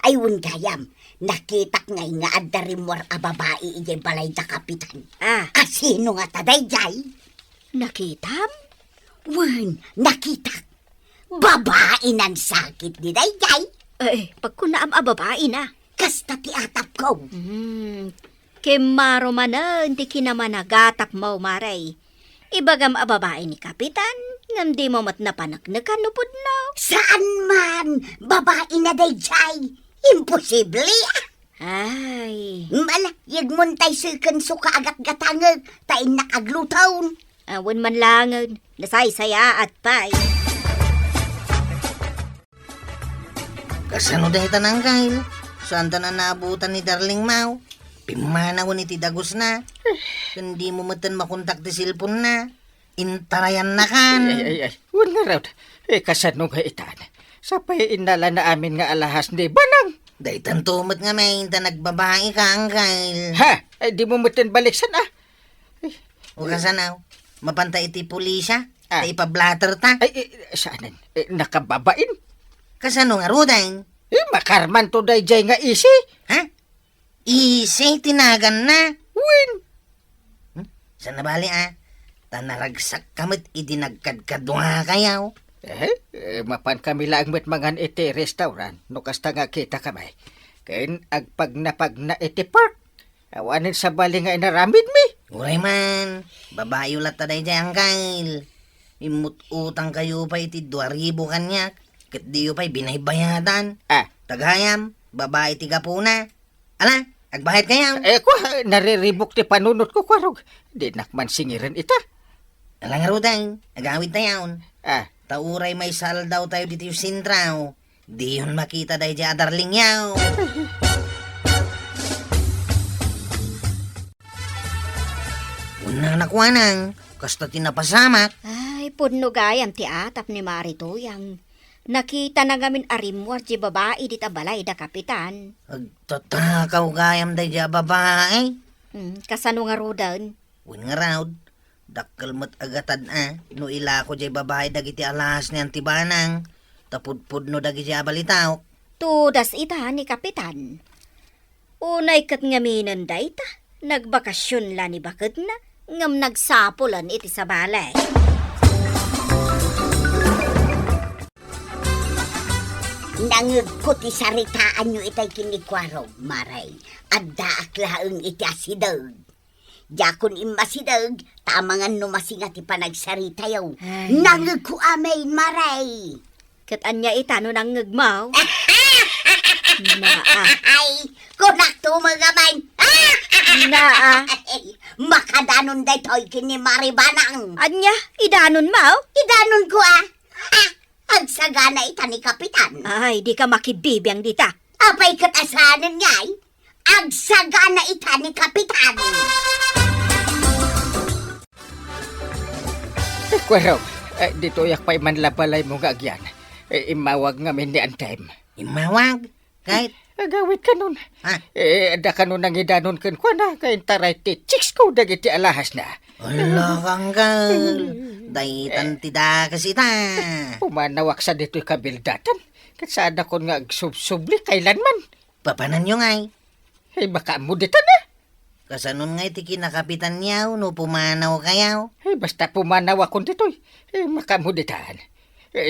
Ay wen gayam, nakitak ngay nga adarimwar a babae ijay balay da kapitan. Asino nga taday jay? Nakitam? Wen, nakitak. Babae nan sakit ni dayjay. Pagkunaam babae na. Kasta ti atap ko. Kimaro manan, di kinamanagatak mo, maray. Ibagam babae ni Kapitan, ngam di mo matnapanaknakan nupod na. Saan man? Babae na dayjay. Imposible Ay, Mala, yagmuntay silken suka agat gatangag. Tain nakaglutawn. awan man langan, nasaysaya at pay. Kasano dahil tanang kail? Saan ta na naabutan ni Darling Mau? Pimanaw ni ti dagos na. Hindi mo matan makontak ti silpon na. Intarayan na kan. Ay. Wen nga raw. Kasano nga itan. Sapay inala na amin nga alahas ni Banang. Dahil tantumat nga may ta nagbabae ka ang kail. Ha? Ay di mo mutin baliksan O kasanaw, mapantay iti pulisya. Ah. Ta ipablatter ta. Ay, saanan? Nakababain? Kasano nga ruday? Makarman to dayjay nga isi. Ha? Isi, tinagan na. Wen. Sa nabali tanaragsak kamit idinagkadkadwa kayaw. Mapan kami lang met mangan iti restaurant. No kasta nga kita kamay. Kain agpag na iti park. Awanin sa bali nga inaramid mi. Uray man, babayo lat taday dyan ang kail. Imut utang kayo pa iti 2,000 kanyak. Kat diyo pa'y binaybayadan. Tagayam, babae tiga puna. Ala, agbayad kayaw. Nariribok ti panunot ko kwarog. Di nakman singiran ita. Ala nga ruday, agawid tayaw. Ah, Tauray may sal daw tayo dito yung sintraw. Di yun makita dahi dyan darling yaw. Unang nakwanang, kasta tinapasamak. Ay, punno gayam ti atap ni Marituyang. Nakita na ngamin arimwar di babae di tabalay da Kapitan. Agtatakaw gayam dahi dyan babae. Kasano nga rudan? Win nga raw, dakkel mo't agatad no ila ko jay babae dagiti alas ni antibanang, tapudpud no dagiti abalitaw. Tudas ita ni Kapitan. Unay kat ngaminan da ita, nagbakasyon la ni bakit na, ngam nagsapulan iti sa balay. Nangagkuti saritaan nyo itay kinikwaro, maray. Adda aklaang iti asidog. Yakon imasidog, tamangan numasingat ipanagsarita yaw. Nangagku amay, maray. Kat anya ita no nang ngagmaw. Ay, kunak to mga man. Ay, makadanon day to'y kini Maribanang. Anya, idanon mau? Idanon ko agsagana ita ni Kapitan. Ay, di ka makibibiyang dita. Apay katasanan nga'y, agsagana ita ni Kapitan. Kwarog, Dito yak pa'y manlabalay mo nga agyan. Imawag nga min ni Antime. Imawag. Kahit, Agawit ka nun. ha? Da ka nun ang idanon kan kwa na. Kain taray ti chicks ko dagiti alahas na. Ala kanggal. Daitan tida kasi ta. Pumanawak sa dito'y kabildatan. Kasaan ako nga agsubsubli kailanman. Papanan nyo ngay. Ay baka mo dito na. Kasanon ngay ti kinakapitan niyaw no pumanaw kayaw. Ay basta pumanaw akong dito'y. Makamuditan.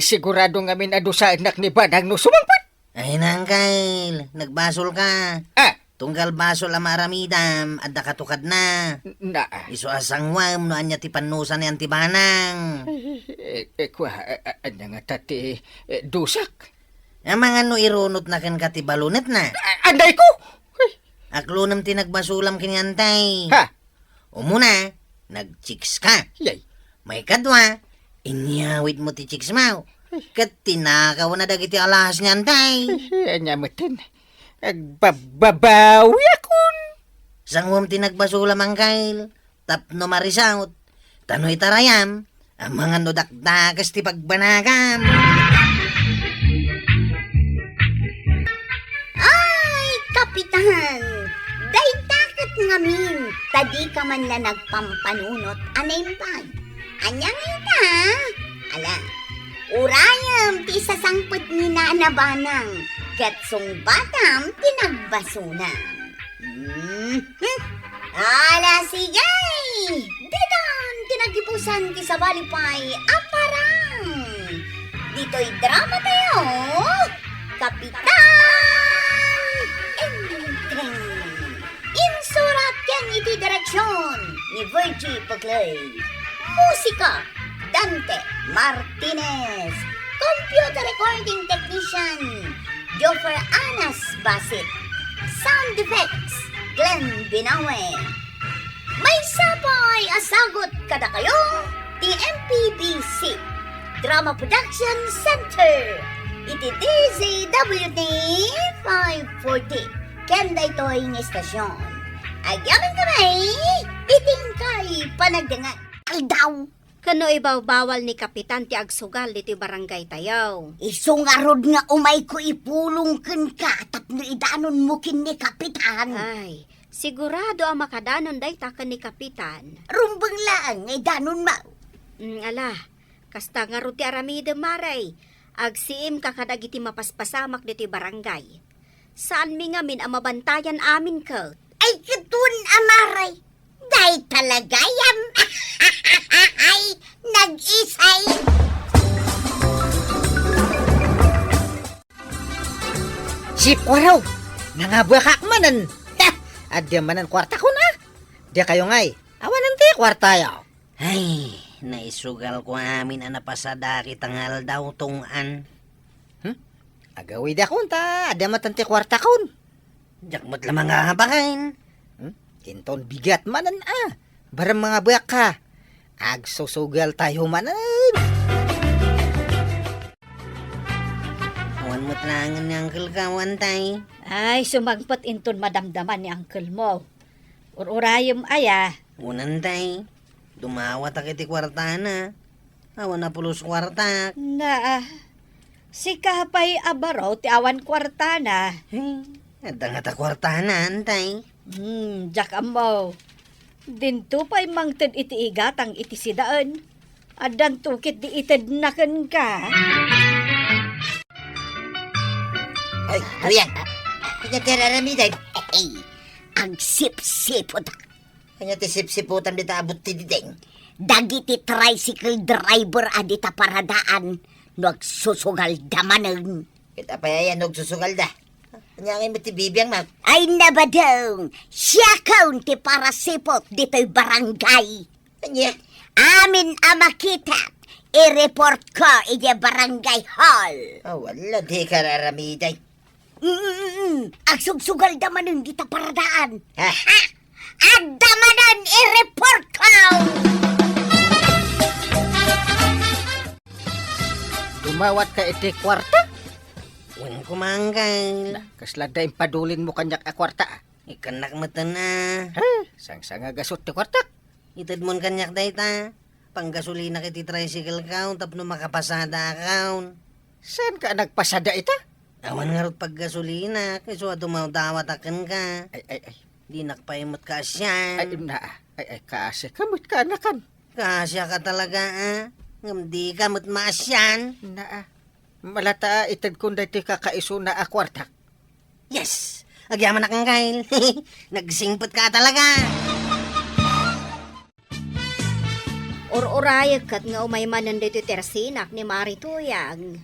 Sigurado nga minado sa anak ni Badang no sumangpat. Ay nangkal, nagbasol ka. Ah, Tunggal basol ang maramidam at nakatukad na. na. Iso asangwam no anya ti panusan ni antibanang. Kwa, anya nga tati dusak. Ang mga no irunot na kan kati balunet na. Anday ko! Aklunam ti nagbasulam kinyantay. Ha? Umuna, nagchiks ka. Yay. May kadwa, inyawit mo ti chiks mo. Kat tinakaw na dagiti alahas nyantay. Anya matin. Agbababawi akon. Sangwam ti nagbasulam ang kail. Tapno marisaut. Tanoy tarayam. Ang mga nodakdakas ti pagbanagam. Ay, kapitan! Daytakat ngamin, tadi ka man na nagpampanunot, anay bag. Anyang ita, ala, urayam ti sasangpot ni nanabanang, katsong batam tinagbasunan. Ala, sigay! Didan, tinagipusan ti sabalipay, aparang! Dito'y drama tayo, Kapitan! Entren! Insurat yan iti direksyon ni Virgie Paglay. Musika, Dante Martinez. Computer recording technician, Joffer Anas Basit. Sound effects, Glenn Binawe. May sapay asagot kada kayo, ti MPBC Drama Production Center. Iti DZWT 540. Kenda ito'y ng estasyon. Agyaman kamay, itingkay panagdangan. Aldaw, Kano ibaw bawal ni kapitan ti agsugal dito barangay tayaw. isungarod nga umay ko ipulong ken ka tapno idanon mo kin ni kapitan. Ay, sigurado ang makadanon day takan ni kapitan. Rumbang laang idanon mo. Ala, kasta nga ruti aramide maray. Agsiim kakadagiti mapaspasamak dito barangay. Saan mi ngamin ang mabantayan amin ka? Ay katun amaray. Day talaga yan. Ay, nag-isay. Si Kwaraw! Nangabakak manan! Adya manan kwarta ko na! Diya kayo ngay, awanan ti kwarta yaw. Ay, naisugal ko amin ang napasada kitangal daw tungan. Agawi da kun ta, adya matan ti kwarta kun. Jakmat lamang nga bakain. Kinton bigat manan Barang mga buyak ka. Agsusugal tayo manan. Awan mo't langan ni Uncle Kawan tay. Ay, sumagpat inton madamdaman ni uncle mo. Ururayom aya. Unan tay. Dumawat akiti kwarta na. Awan na pulos kwarta. Na, si kapay abaraw ti awan kwarta na. Ay, adda nga ta kwarta na antay. Jak mo. Dinto pa'y mangted iti igatang iti sidaan. Adan tukit di ited nakan ka. Ay, tuyan. Kanya tiraramiday. Ay, ang sip-sipot. Kanya ti sip-siputan di taabot ti dideng. Dagiti tricycle driver adita paradaan. Nagsusugal damanan. Kita pa yan susugal da. Kanya ngayon mo ti bibiyang map. Ay nabadong, siya kaunti para sipot dito'y barangay. Kanya. Amin amakita, i-report ko iti barangay hall. Oh, wala di kararamiday. Ang sugsugal damanan dita paradaan. Ha? At damanan i-report ko! Dumawat ka iti kwarta. Wan kumanggal. Kaslada padulin mo kanyak a kwarta. Ikanak mata na. Sang-sanga gasot ti kwarta. Itad mon kanyak day ta. Panggasolina kiti tricycle kaon tapno makapasada kaon. Saan ka nagpasada ita? Awan nga rot paggasolina, kayso ato maudawat akan ka. Ay. Di nakpaimot ka Ay, siyan. ay, kasi kamot ka anakan. Kasya ka talaga ngam di ka mo't maasyan. Malata itad kung dati kakaiso na akwartak. Yes! Agyaman na kang kail. Nagsingpot ka talaga. Or-orayag kat nga umay manan dito tersinak ni Marituyang.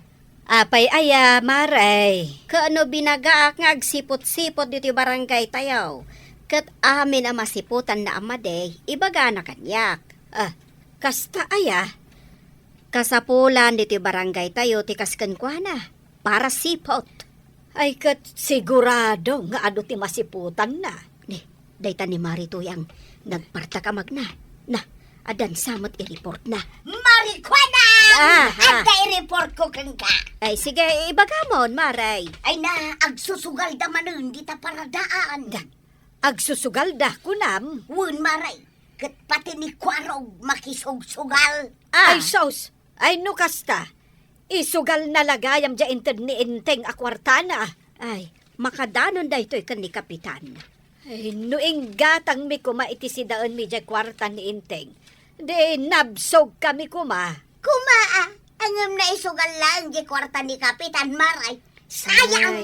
Apay aya, Maray. Kaano binagaak nga agsipot-sipot dito barangay tayaw. Kat amin ang masiputan na amaday, ibaga na kanyak. Kasta aya. Kasapulan dito barangay tayo, tikaskan kwa na. Para sipot. Ay kat sigurado nga ano ti masiputan na. Dayta ni Marituyang, nagparta ka magna. Adan samot i-report na. Marijuana! Ah. i-report ko kang ka. Ay sige, ibagamon, Maray. Ay na, agsusugal da manon, di ta paradaan. Agsusugal da kunam. Wun maray, kat pati ni Kwarog makisugsugal. Ay sos, ay nukasta. Isugal na lagayam dya inted ni Inteng akwartana. Ay, makadanon da ito'y kan ni Kapitan. Ay, nuing gatang mi kuma itisidaan mi dya kwarta ni Inteng. Di nabsog kami kuma. Kumaa, angam na isugal lang di kwarta ni Kapitan Maray. Sayang!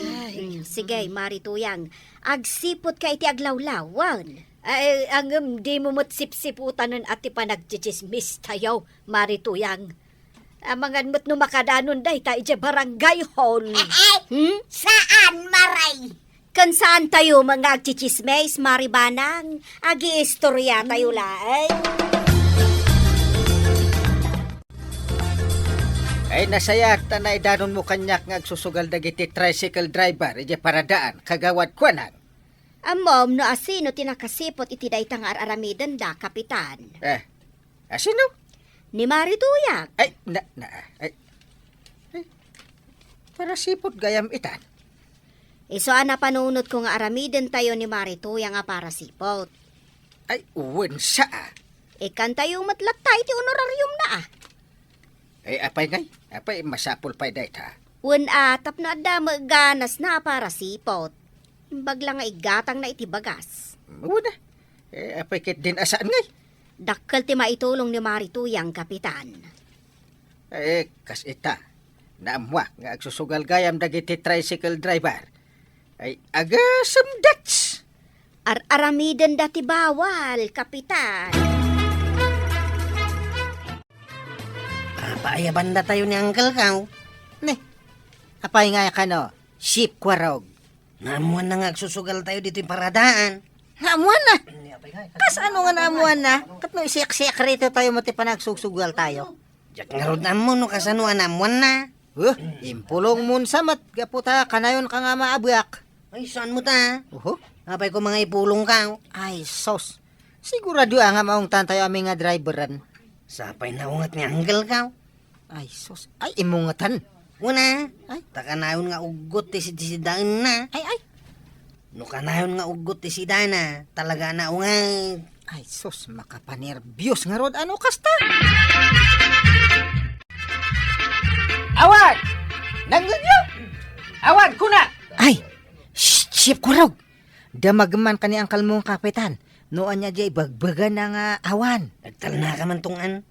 Sige, Marituyang. Agsipot ka iti aglawlawan. Ay, angam di mo sipsiputan nun ati pa nagchichismis tayo, Marituyang. Amangan mo't no makadanon day tayo dya barangay hall. Saan, Maray? Kan saan tayo mga agchichismis, Maribanang? Agi-istorya tayo laay. Ay nasayak tanay danon mo kanyak nga agsusugal dagiti tricycle driver iti paradaan kagawad ko nang. Amom, no asino tinakasipot iti daytang araramidan da, Kapitan. Asino? Ni Marituyang. Ay, para sipot gayam itan. Iso ana panunot ko nga aramiden tayo ni Marituyang nga para sipot. Ay, uwan saa. Ikan tayo matlatay ti honorarium na Ay, apay ngay. Apay, masapol pa'y dayta. Wen atap na da maganas na para sipot. Bagla nga igatang na iti bagas. Una. Apay kit din asaan ngay. Dakkel ti maitulong ni Marituyang, Kapitan. Kas ita. Naamwa nga agsusugal gayam dagiti tricycle driver. Ay, agasam dats. Aramiden dati bawal, Kapitan. Kapaayaban na tayo ni Uncle Kaw. Apay nga ka no, ship Kwarog. Namuan na nga agsusugal tayo dito yung paradaan. Naamuan na. Kas ano nga naamuan na? Kat no isiyak-siyak rito tayo mo ti panagsusugal tayo. Diyak nga rod na mo no kasanuan namuan na. Impulong mun samat. Gaputa kanayon ka nga maabyak. Ay, saan mo ta? Apay ko mga ipulong ka. Ay, sos. Sigurado nga maong tantayo aming nga driveran. Sapay na ungat ni Uncle Kaw. Ay, sos. Ay, imungatan. Una, takanayon nga ugot ti sidaan na. Ay. No kanayon nga ugot ti sidana, talaga na ungay. Ay, sos, makapanerbiyos nga rod. Ano kasta? Awan! Nangunyo! Awan, kuna! Ay, ship Kwarog. Damagman ka ni Angkal mong Kapitan. Noon niya jay bagbagan na nga awan. Nagtal na ka man tungan.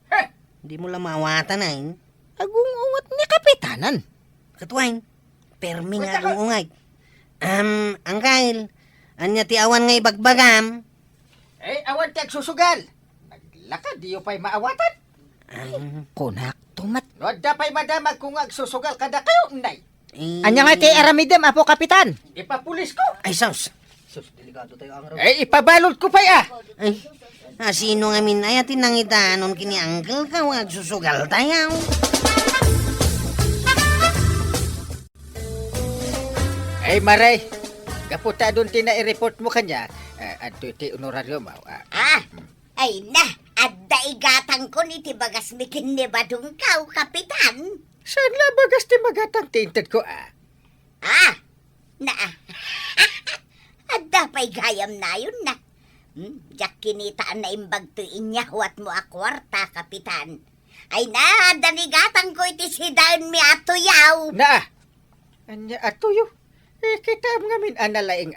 Hindi mo lang mawatan ay. Agungungot ni Kapitanan. Katuwain, permi nga akong ungay. Angkail, anya ti awan ngay bagbagam. Awan ti agsusugal. Naglakad, di pa'y maawatan. Kunak, tumat. No, da pa'y madamag kung agsusugal kada kayo, nay. Anya nga ti aramidem, Apo Kapitan. Ipapulis ko. Ay, sus, delikado tayo ang Ipabalot ko pa'y Ay, sino nga minay at tinangitanon kini Uncle Kaw agsusugal tayo. Ay, Maray. Kaputa doon tina-report mo kanya. Adto iti honoraryo mo. Ay na, adda igatang ko ni tibagas mikin ni Badong Kaw, Kapitan. Saan nga bagas ti magatang tinted ko, Adda pa'y gayam na yun na. Diyak kinitaan na imbag to inyahwat mo akwarta, kapitan. Ay na, danigatang ko iti si daon mi atuyaw. Na! Anya atuyo. Kita nga min analaing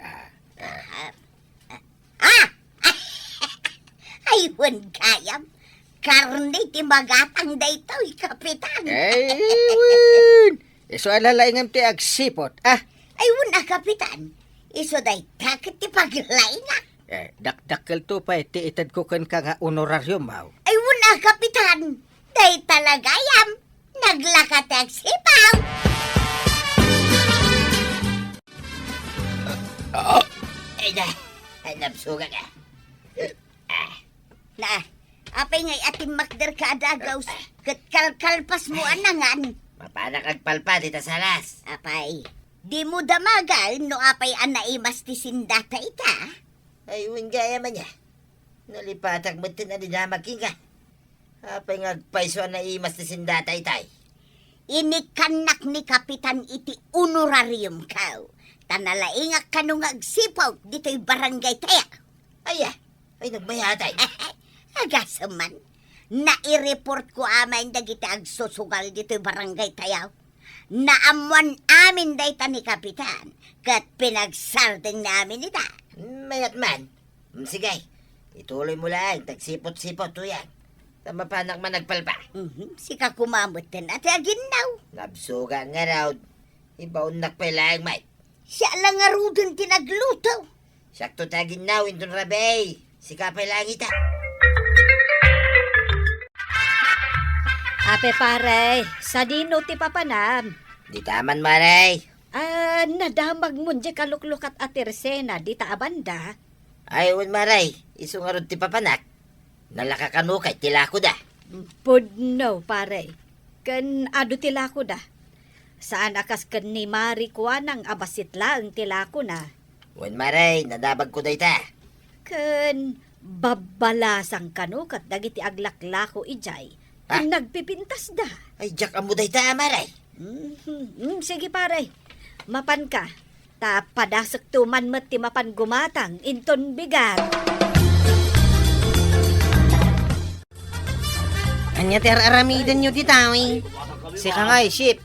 Aywan kayam. Karne ti magatang daytoy, kapitan. Ayun! Iso alalaing am ti agsipot. Aywan na, kapitan. Iso day takit ti paglainga. Dakdakkel to pa ti itad ko kan ka nga honorarium maw. Aywan na, kapitan. Day talagayam. Naglakat ang sipaw. Ay na, nabsuga ka. Na, apay ngay ating makder ka adagaw. Kat kalkalpas mo anangan. Mapana kagpalpa dita sa las. Apay, di mo damagal no apay anaimas ti sindata ita. Ay, gaya man niya. Nalipatag mo tinadinamaking ka. Apay ngagpaiso na imas ti sindata itay. Inikanak ni kapitan iti honorarium kaw. Tanalaingak ka nung agsipaw dito'y barangay taya. Ay nagbayatay. Agasaman, nai-report ko amay dagiti agsusugal dito'y barangay tayaw. Naamuan amin dayta ni kapitan, kat pinagsardeng namin ita. Mayat man. Sige, ituloy mo lang. Tagsipot-sipot to yan. Tama pa anak man nagpalpa. Sika kumamot din at aginaw. Nabsuga nga raw. Ibaon nakpailang may. Siya lang nga rudon tinagluto. Sakto tagin now indun rabay. Sikapay lang ita. Ape pare, sa dino ti papanam. Di taman maray. Nadamag mo di kaluklukat at tersena di ta abanda. Ay, un maray. Iso nga ron ti papanak. Nalakakanukay tila ko da. Pudno pare, kan ado tilako da. Saan akas kan ni Mari kuanang abasit lang tilako na. Un maray, nadabag ko da ita. Kan babalasang kanukat dagiti aglaklako ijay. Nagpipintas da. Ay, jak amo da ita, maray. Sige pare, mapan ka. Ta padasak tuman met ti mapan gumatang inton bigat. Anya ter aramidan nyo titawi. Sika nga ship.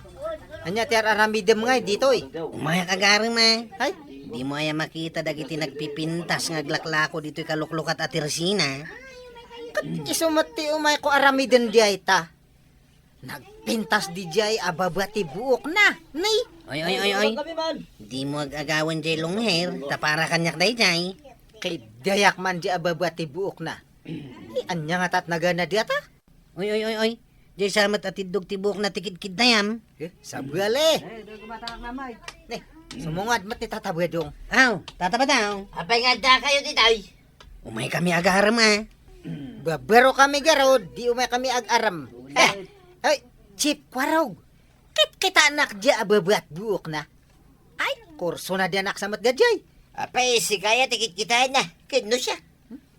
Anya ti aramidem nga dito Umaya kagari ma. Ay, Di mo ay makita dagiti nagpipintas nga glaklako dito'y kaluklukat at tirsina. isumati umay ko aramidem di ay ta. Nagpintas di jay ababati buok na. Nay, Oy. Di mo agagawan jay long hair. Tapara kanyak day jay. kay dayak man di ababati buok na. Anya nga tat nagana di ata? Oy. Jay samat at idog tibuk na tikid-kid na yam. Sabwale. Sumungad mat ni tatabadong. Aw, tataba daw. Apay nga da kayo ditay. Umay kami agaram ma. Babero kami garo, di umay kami ag-aram. Ay, Chip Kwarog. Kita anak di ababat buok na. Ay, kurso na di anak samat gadjay. Apay, si kaya tikit kita na. Kino siya.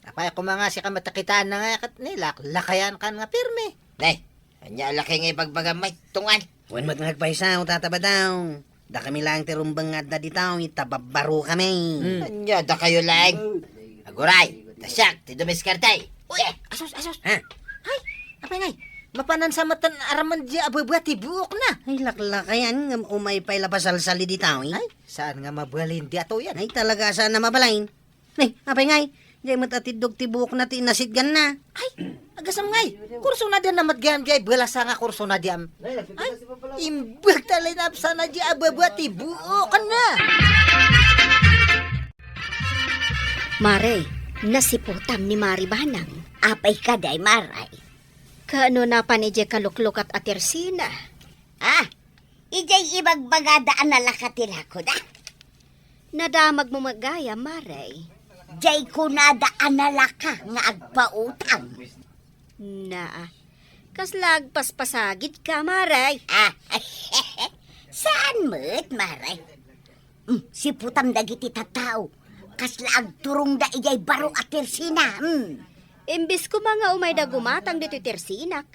Apay ako mga si kamatakitaan na nga kat nila, lakayan kan nga pirme. Nay, anya laki nga ipagbagamay. Tungan. Wan mat nagpaisaw, tataba daw. Da kami lang tirumbang nga da ditaw, itababaro kami. Anya da kayo lang. Aguray, tasyak, ti dumiskartay. Uy, Asos. Ha? Ay, apay ngay. Mapanan sa matan araman di ababati buok na. Ay, laklakayan, nga umay pa'y lapasalsali ditaw. Ay, saan nga mabalin di ato yan? Ay, talaga saan na mabalain. Ay, apay ngay, jay matatidog tibuk na tinasidgan na. Ay, agasam ngay. Kurso na din namat gayam di balasa nga kurso na diam. Ay, imbag talay na sana di ababati buok na. Mare, nasiputam ni Mari Banang. Apay ka day maray. Kaano na pa ni Jay kaluklukat at tersina. Ijay ibagbagadaan na lakatila ko da. Nadamag mo magaya, Mare. Jay ko nadaan na laka nga agpautang. Na, kaslag paspasagit ka, Mare. Saan mo't maray? Si putam dagiti tataw. Kasla agturong da ijay baro at tersina. Imbis ko mga umay da gumatang dito tersinak.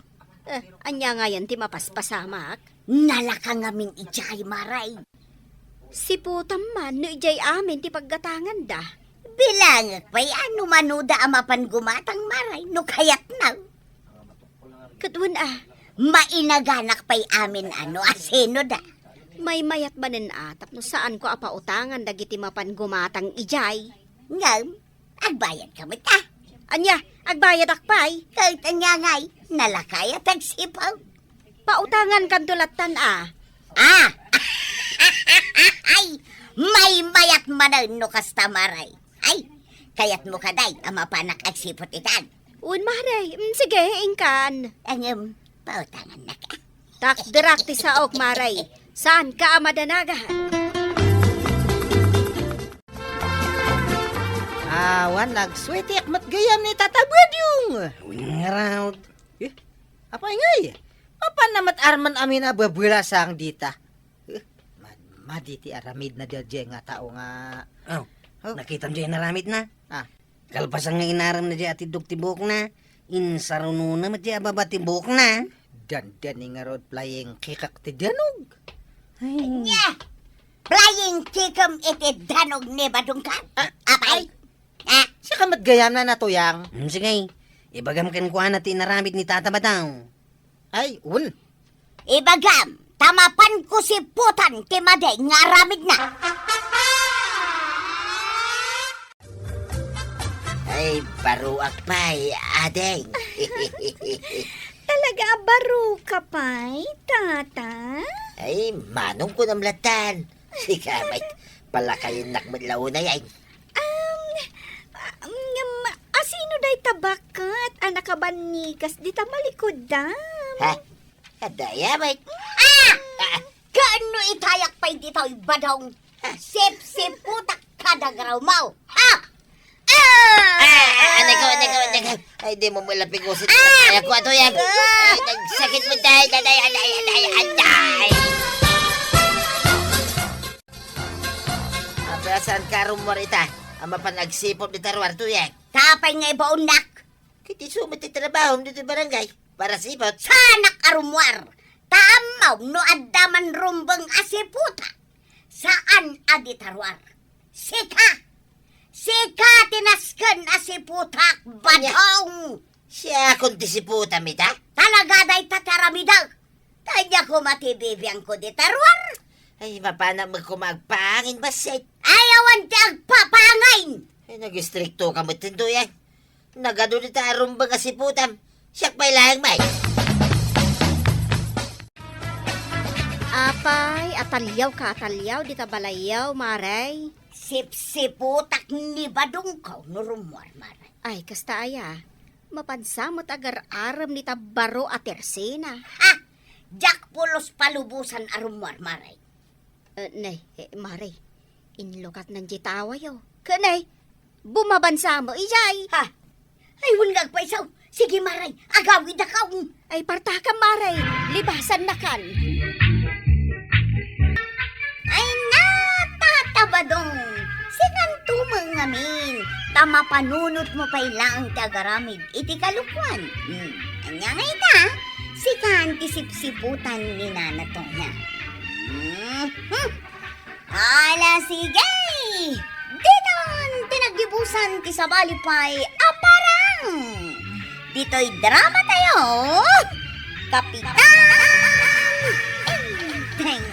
Anya nga yan ti mapaspasamak. Nalaka nga min ijay maray. Si putam man no ijay amin ti paggatangan da. Bilangag pa'y ano manuda amapan gumatang maray, no kayat na. Kadwan Mainaganak pa'y amin ano, aseno da. may mayat banen atap no saan ko apautangan dagiti mapan gumatang ijay. Ngam, agbayad ka ta. Anya, agbayad akpay. Kahit anya ngay, nalakay at agsipaw. Pautangan kan tulatan Ah! Ay! May mayat manan no kastamaray. Ay! Kayat mo kaday, ama panak agsipot itan. Un maray, sige, ingkan. Angam, pautangan na ka. Takderak ti saok maray. Saan ka amadanagan? Awan, nagswetik matgayam ni tatabad yung. Ngaraw. Apa ngay? Apa namat arman amin na babula sang dita? Maditi aramid na dadya nga tao nga. Oh, nakita mo dyan naramit na. Ah. Kalpasan nga inaram na dyan atidog tibok na. Insaruno na mat dyan ababa tibok na. Dan nga road flying kikak ti danog. Nya! Flying chicken iti danog ni badungkan. Apay? Siya ka matgayam na natuyang. Sige, ibagam kan kuha na tinaramit ni Tata Bataw. Ay, un. Ibagam, tamapan ko si putan timaday nga aramid na. Ay, baruak pa'y, adeng. Talaga baro ka pa'y, tata? Ay, manong ko ng latan. Sika, may palakayin nakmadlaw na yan. Asino day tabakat? Anak ka ba nikas? Di ta malikod dam. Ha? Adaya, may... Kaano itayak pa'y dito ibadong sip-sip putak kadagaraw mo? Ha? Aneko. Ay, di mo malapig ko sa... Ay, ako ato yan. Ay, nagsakit mo tayo. Aday. Abrasan ka rumorita. Ang mapanagsipot ni Tarwar to yan. Tapay nga ibaunak. Kiti sumit ti trabaho dito barangay. Para sipot. Sanak arumwar. Tamaw no addaman rumbang asiputa. Saan aditarwar? Sika tinasken asiputak badong. Siya kung tisiputa mita. Talaga day tataramidag. Kanya ko matibibiyang ko di tarwar. Ay, mapana magkumagpangin basit. Ayawan di agpapangain. Ay, nag-istrikto ka mo tindo yan. Nagano ni tarumbang asiputam. Siyak may lahang may. Apay, atalyaw, di ta balayaw, maray. Sip-siputak ni badong ka no rumwar maray. Ay, kasta aya. Mapansamot agar aram ni tabaro at tersena. Ha! Jak pulos palubusan arumwar maray. Maray, inlukat ng jitawa yo. Kanay, bumabansa mo, ijay. Ha? Ay, wungag pa isaw. Sige maray, agawid na ka. Ay, partaka maray, libasan na kan. Ay, natatabadong. Sigan tumang amin. Tama panunot mo pa ilang tagaramid. Iti kalukwan. Anya nga ita. Sikan tisip-siputan ni nanatong niya. Ala, sige. Diton, tinagdibusan ti sabali pa'y aparang. Dito'y drama tayo. Kapitan Enteng.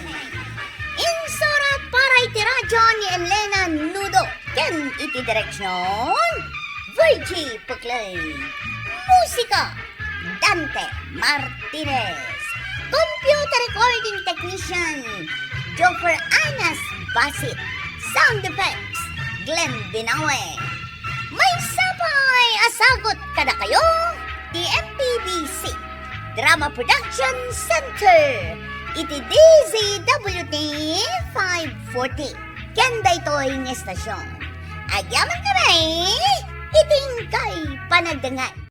Insura para iti radyo ni Elena Nudo. Ken iti direksyon Virgie Puklay. Musika Dante Martinez. Computer recording technician Jofer Anas Basit. Sound effects Glenn Binawe. May sapay asagot kada kayo TMPBC Drama Production Center. Iti DZWT 540. Kenda ito'y ng estasyon. Agyaman kami, iting kay panagdangan.